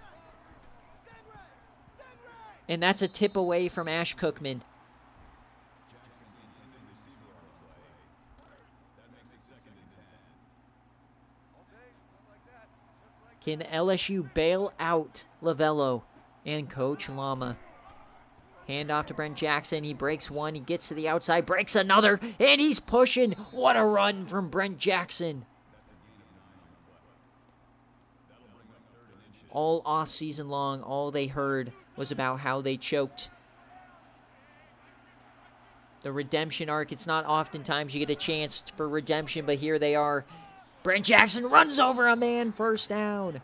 And that's a tip away from Ash Cookman. Can LSU bail out Lavello and Coach Lama? Hand off to Brent Jackson. He breaks one. He gets to the outside, breaks another, and he's pushing. What a run from Brent Jackson. All off season long, all they heard was about how they choked. The redemption arc, it's not oftentimes you get a chance for redemption, but here they are. Brent Jackson runs over a man, first down.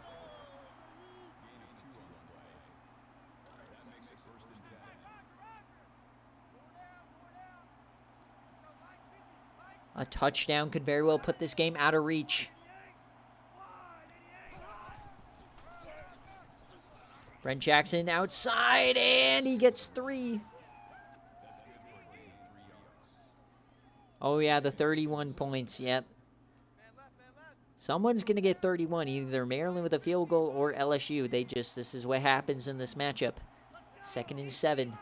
A touchdown could very well put this game out of reach. Brent Jackson outside, and he gets 3. Oh, yeah, the 31 points, yep. Someone's going to get 31, either Maryland with a field goal or LSU. This is what happens in this matchup. 2nd and 7.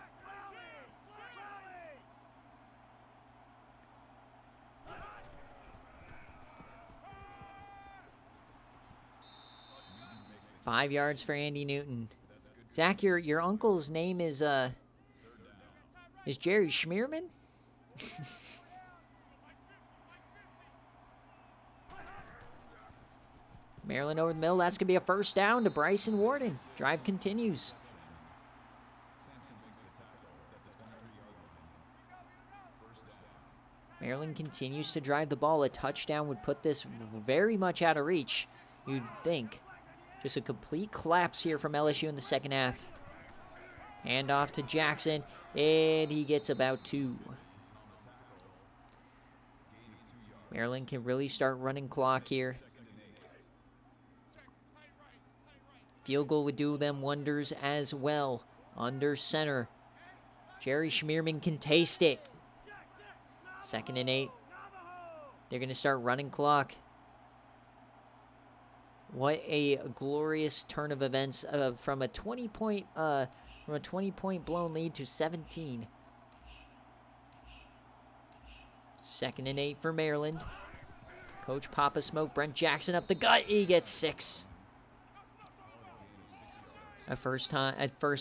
Five yards for Andy Newton. Zach, your uncle's name is Jerry Schmierman? Maryland over the middle. That's going to be a first down to Bryson Warden. Drive continues. Maryland continues to drive the ball. A touchdown would put this very much out of reach, you'd think. Just a complete collapse here from LSU in the second half. Hand off to Jackson, and he gets about 2. Maryland can really start running clock here. Field goal would do them wonders as well. Under center. Jerry Schmierman can taste it. 2nd and 8. They're going to start running clock. What a glorious turn of events from a 20-point blown lead to 17. 2nd and 8 for Maryland. Coach Papa Smoke, Brent Jackson up the gut. He gets 6. A first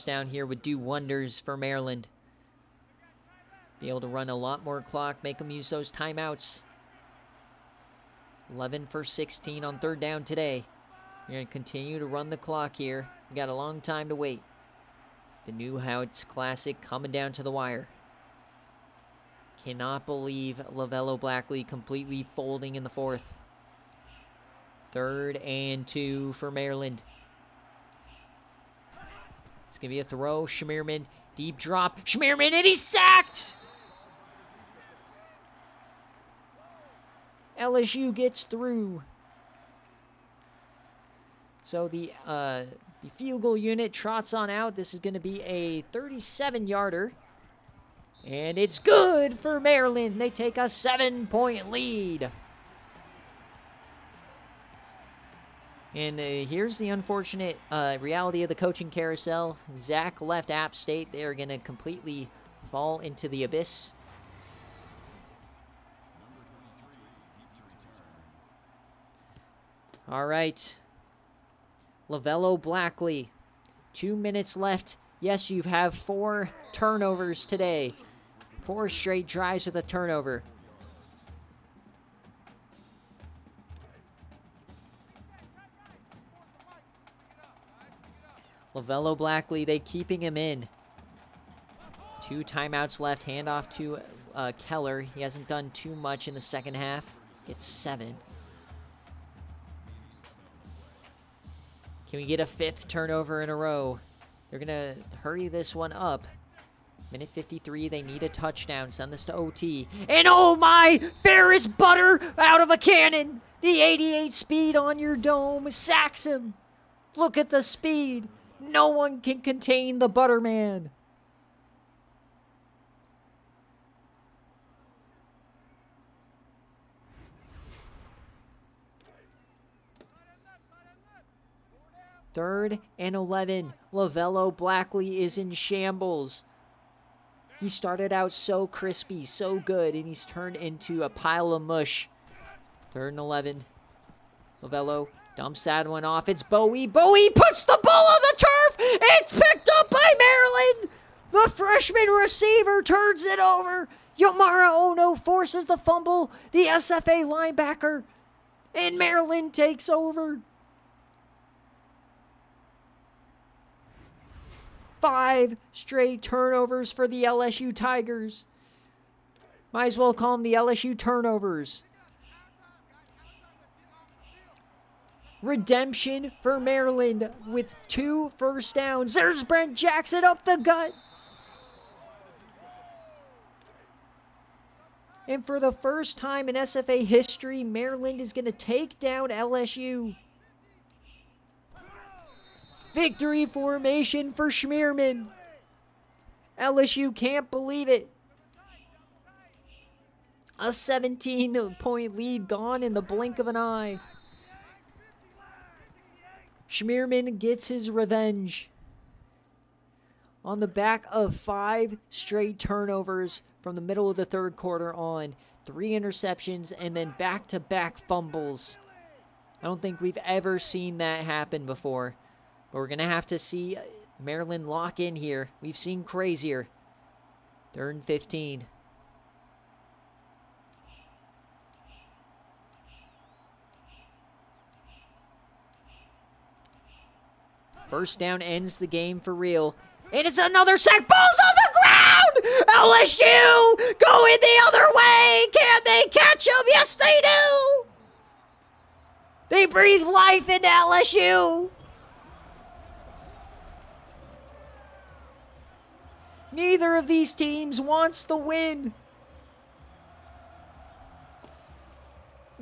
down here would do wonders for Maryland. Be able to run a lot more clock, make them use those timeouts. 11 for 16 on 3rd down today. You're going to continue to run the clock here. We got a long time to wait. The new Heights Classic coming down to the wire. Cannot believe Lavello Blackley completely folding in the 4th. 3rd and 2 for Maryland. It's going to be a throw. Schmierman, deep drop. Schmierman, and he's sacked! LSU gets through. So the field goal unit trots on out. This is going to be a 37-yarder. And it's good for Maryland. They take a 7-point lead. And here's the unfortunate reality of the coaching carousel. Zach left App State. They're going to completely fall into the abyss. All right. Lavello Blackley. 2 minutes left. Yes, you have 4 turnovers today. 4 straight drives with a turnover. Lavello Blackley, they keeping him in. 2 timeouts left. Handoff to Keller. He hasn't done too much in the second half. Gets 7. Can we get a 5th turnover in a row? They're going to hurry this one up. Minute 53, they need a touchdown. Send this to OT. And oh my! Ferris Butter out of a cannon! The 88 speed on your dome sacks him. Look at the speed. No one can contain the Butterman. Third and 11. Lavello Blackley is in shambles. He started out so crispy, so good, and he's turned into a pile of mush. 3rd and 11. Lavello dumps that one off. It's Bowie. Bowie puts the ball on the turf. It's picked up by Maryland. The freshman receiver turns it over. Yomara Ono forces the fumble. The SFA linebacker. And Maryland takes over. 5 straight turnovers for the LSU Tigers. Might as well call them the LSU turnovers. Redemption for Maryland with 2 first downs. There's Brent Jackson up the gut. And for the first time in SFA history, Maryland is going to take down LSU. Victory formation for Schmierman. LSU can't believe it. A 17-point lead gone in the blink of an eye. Schmierman gets his revenge. On the back of 5 straight turnovers from the middle of the 3rd quarter on. 3 interceptions and then back-to-back fumbles. I don't think we've ever seen that happen before. But we're going to have to see Maryland lock in here. We've seen crazier. 3rd and 15. First down ends the game for real. And it's another sack. Ball's on the ground! LSU going the other way! Can they catch him? Yes, they do! They breathe life into LSU. Neither of these teams wants the win.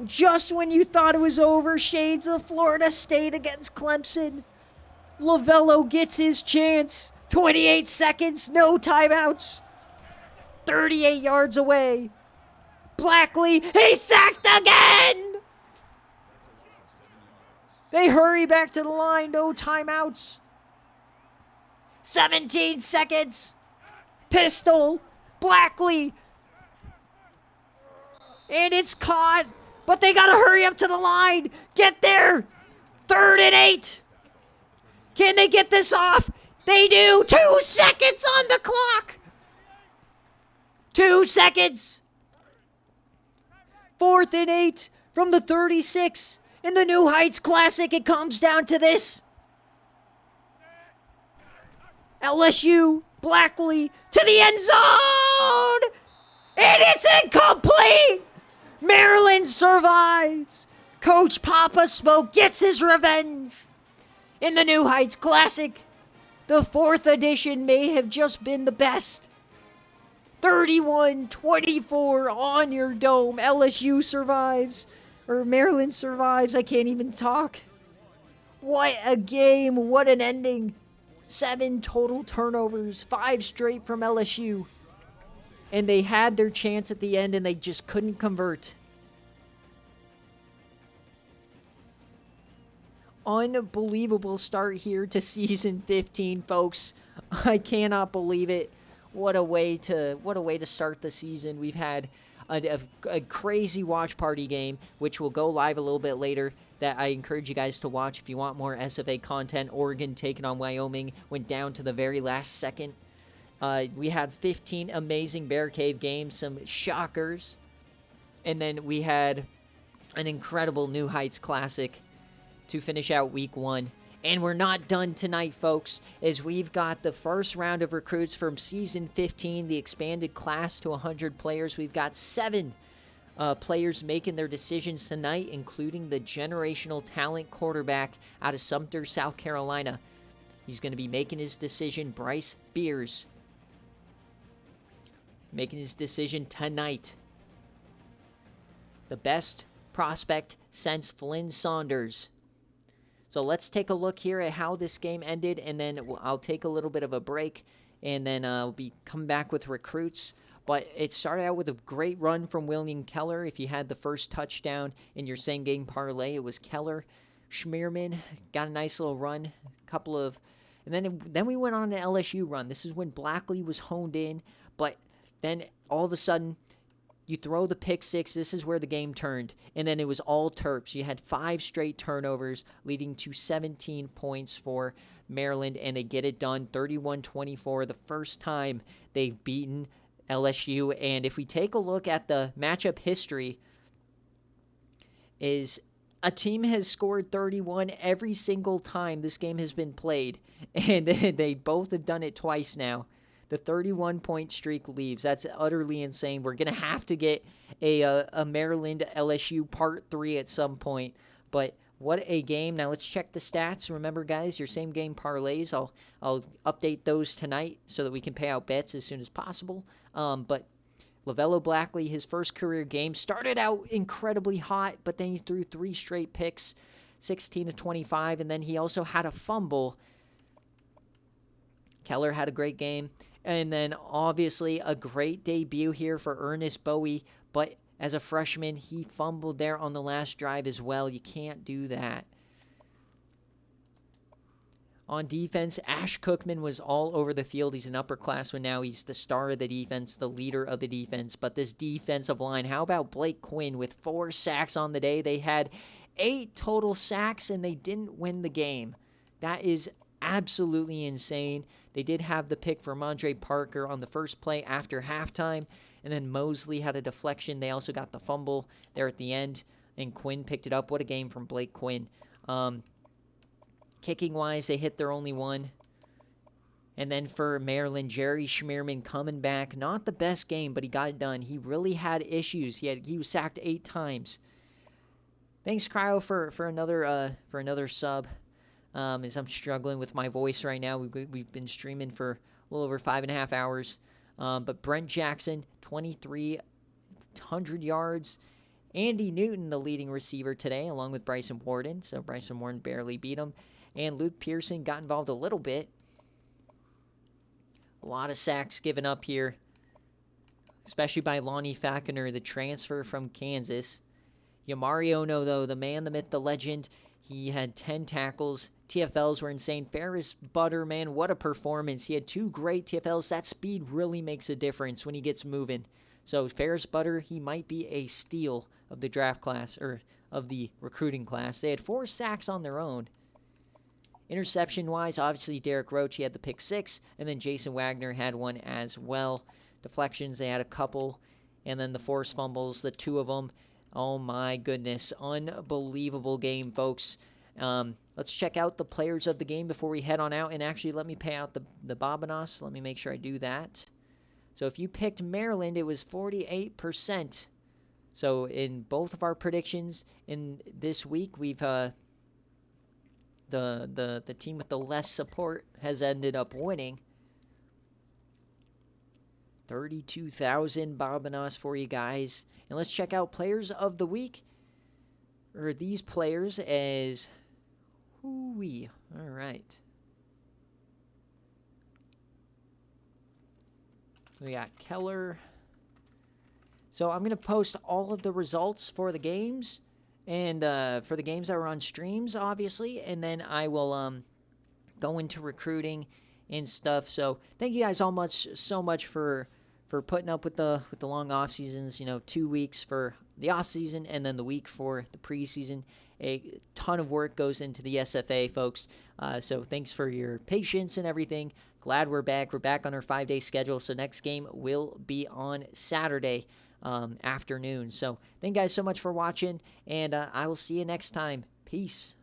Just when you thought it was over, shades of Florida State against Clemson. Lavello gets his chance. 28 seconds, no timeouts. 38 yards away. Blackley, he's sacked again! They hurry back to the line, no timeouts. 17 seconds. Pistol, Blackley. And it's caught, but they gotta hurry up to the line. Get there. 3rd and 8. Can they get this off? They do. 2 seconds on the clock. 2 seconds. 4th and 8 from the 36. In the New Heights Classic, it comes down to this. LSU, Blackley, to the end zone! And it's incomplete! Maryland survives. Coach Papa Smoke gets his revenge. In the New Heights Classic, the 4th edition may have just been the best. 31-24 on your dome. LSU survives. Or Maryland survives. I can't even talk. What a game. What an ending. 7 total turnovers. 5 straight from LSU. And they had their chance at the end and they just couldn't convert. Unbelievable start here to season 15, folks. I cannot believe it. What a way to start the season. We've had a crazy watch party game, which will go live a little bit later, that I encourage you guys to watch if you want more SFA content. Oregon taking on Wyoming went down to the very last second. We had 15 amazing BearCave games, some shockers, and then we had an incredible New Heights Classic to finish out week 1. And we're not done tonight, folks, as we've got the first round of recruits from season 15, the expanded class to 100 players. We've got 7 players making their decisions tonight, including the generational talent quarterback out of Sumter, South Carolina. He's going to be making his decision. Bryce Beers making his decision tonight. The best prospect since Flynn Saunders. So let's take a look here at how this game ended, and then I'll take a little bit of a break, and then I'll be coming back with recruits. But it started out with a great run from William Keller. If you had the first touchdown in your same game parlay, it was Keller. Schmierman got a nice little run, and then we went on an LSU run. This is when Blackley was honed in, but then all of a sudden, you throw the pick six. This is where the game turned. And then it was all Terps. You had 5 straight turnovers, leading to 17 points for Maryland. And they get it done 31-24. The first time they've beaten LSU. And if we take a look at the matchup history, is a team has scored 31 every single time this game has been played. And they both have done it twice now. The 31-point streak leaves. That's utterly insane. We're going to have to get a Maryland LSU Part 3 at some point. But what a game. Now let's check the stats. Remember, guys, your same game parlays. I'll update those tonight so that we can pay out bets as soon as possible. But LaVello Blackley, his first career game, started out incredibly hot, but then he threw 3 straight picks, 16-25, and then he also had a fumble. Keller had a great game. And then, obviously, a great debut here for Ernest Bowie. But as a freshman, he fumbled there on the last drive as well. You can't do that. On defense, Ash Cookman was all over the field. He's an upperclassman now. He's the star of the defense, the leader of the defense. But this defensive line, how about Blake Quinn with 4 sacks on the day? They had 8 total sacks, and they didn't win the game. That is absolutely insane. They did have the pick for Mondre Parker on the first play after halftime, and then Mosley had a deflection. They also got the fumble there at the end, and Quinn picked it up. What a game from Blake Quinn. Kicking-wise, they hit their only one. And then for Maryland, Jerry Schmierman coming back. Not the best game, but he got it done. He really had issues. He was sacked 8 times. Thanks, Cryo, for another sub. As I'm struggling with my voice right now. We've been streaming for a little over 5.5 hours. But Brent Jackson, 2,300 yards. Andy Newton, the leading receiver today, along with Bryson Warden. So Bryson Warden barely beat him. And Luke Pearson got involved a little bit. A lot of sacks given up here, especially by Lonnie Falconer, the transfer from Kansas. Yamari Ono, though, the man, the myth, the legend, he had 10 tackles. TFLs were insane. Ferris Butter, man, what a performance. He had 2 great TFLs. That speed really makes a difference when he gets moving. So Ferris Butter, he might be a steal of the draft class, or of the recruiting class. They had 4 sacks on their own. Interception-wise, obviously Derek Roach, he had the pick 6, and then Jason Wagner had one as well. Deflections, they had a couple, and then the forced fumbles, the 2 of them. Oh my goodness, unbelievable game, folks. Let's check out the players of the game before we head on out, and actually let me pay out the Bobanos. Let me make sure I do that. So if you picked Maryland, it was 48%. So in both of our predictions in this week, we've the team with the less support has ended up winning. 32,000 Bobanos for you guys. And let's check out players of the week. Or these players as... Hoo-wee. All right. We got Keller. So I'm going to post all of the results for the games. And for the games that were on streams, obviously. And then I will go into recruiting and stuff. So thank you guys all so much for putting up with the long off seasons. 2 weeks for the off season and then the week for the preseason. A ton of work goes into the SFA, folks. So thanks for your patience and everything. Glad we're back. We're back on our 5-day schedule. So next game will be on Saturday afternoon. So thank you guys so much for watching, and I will see you next time. Peace.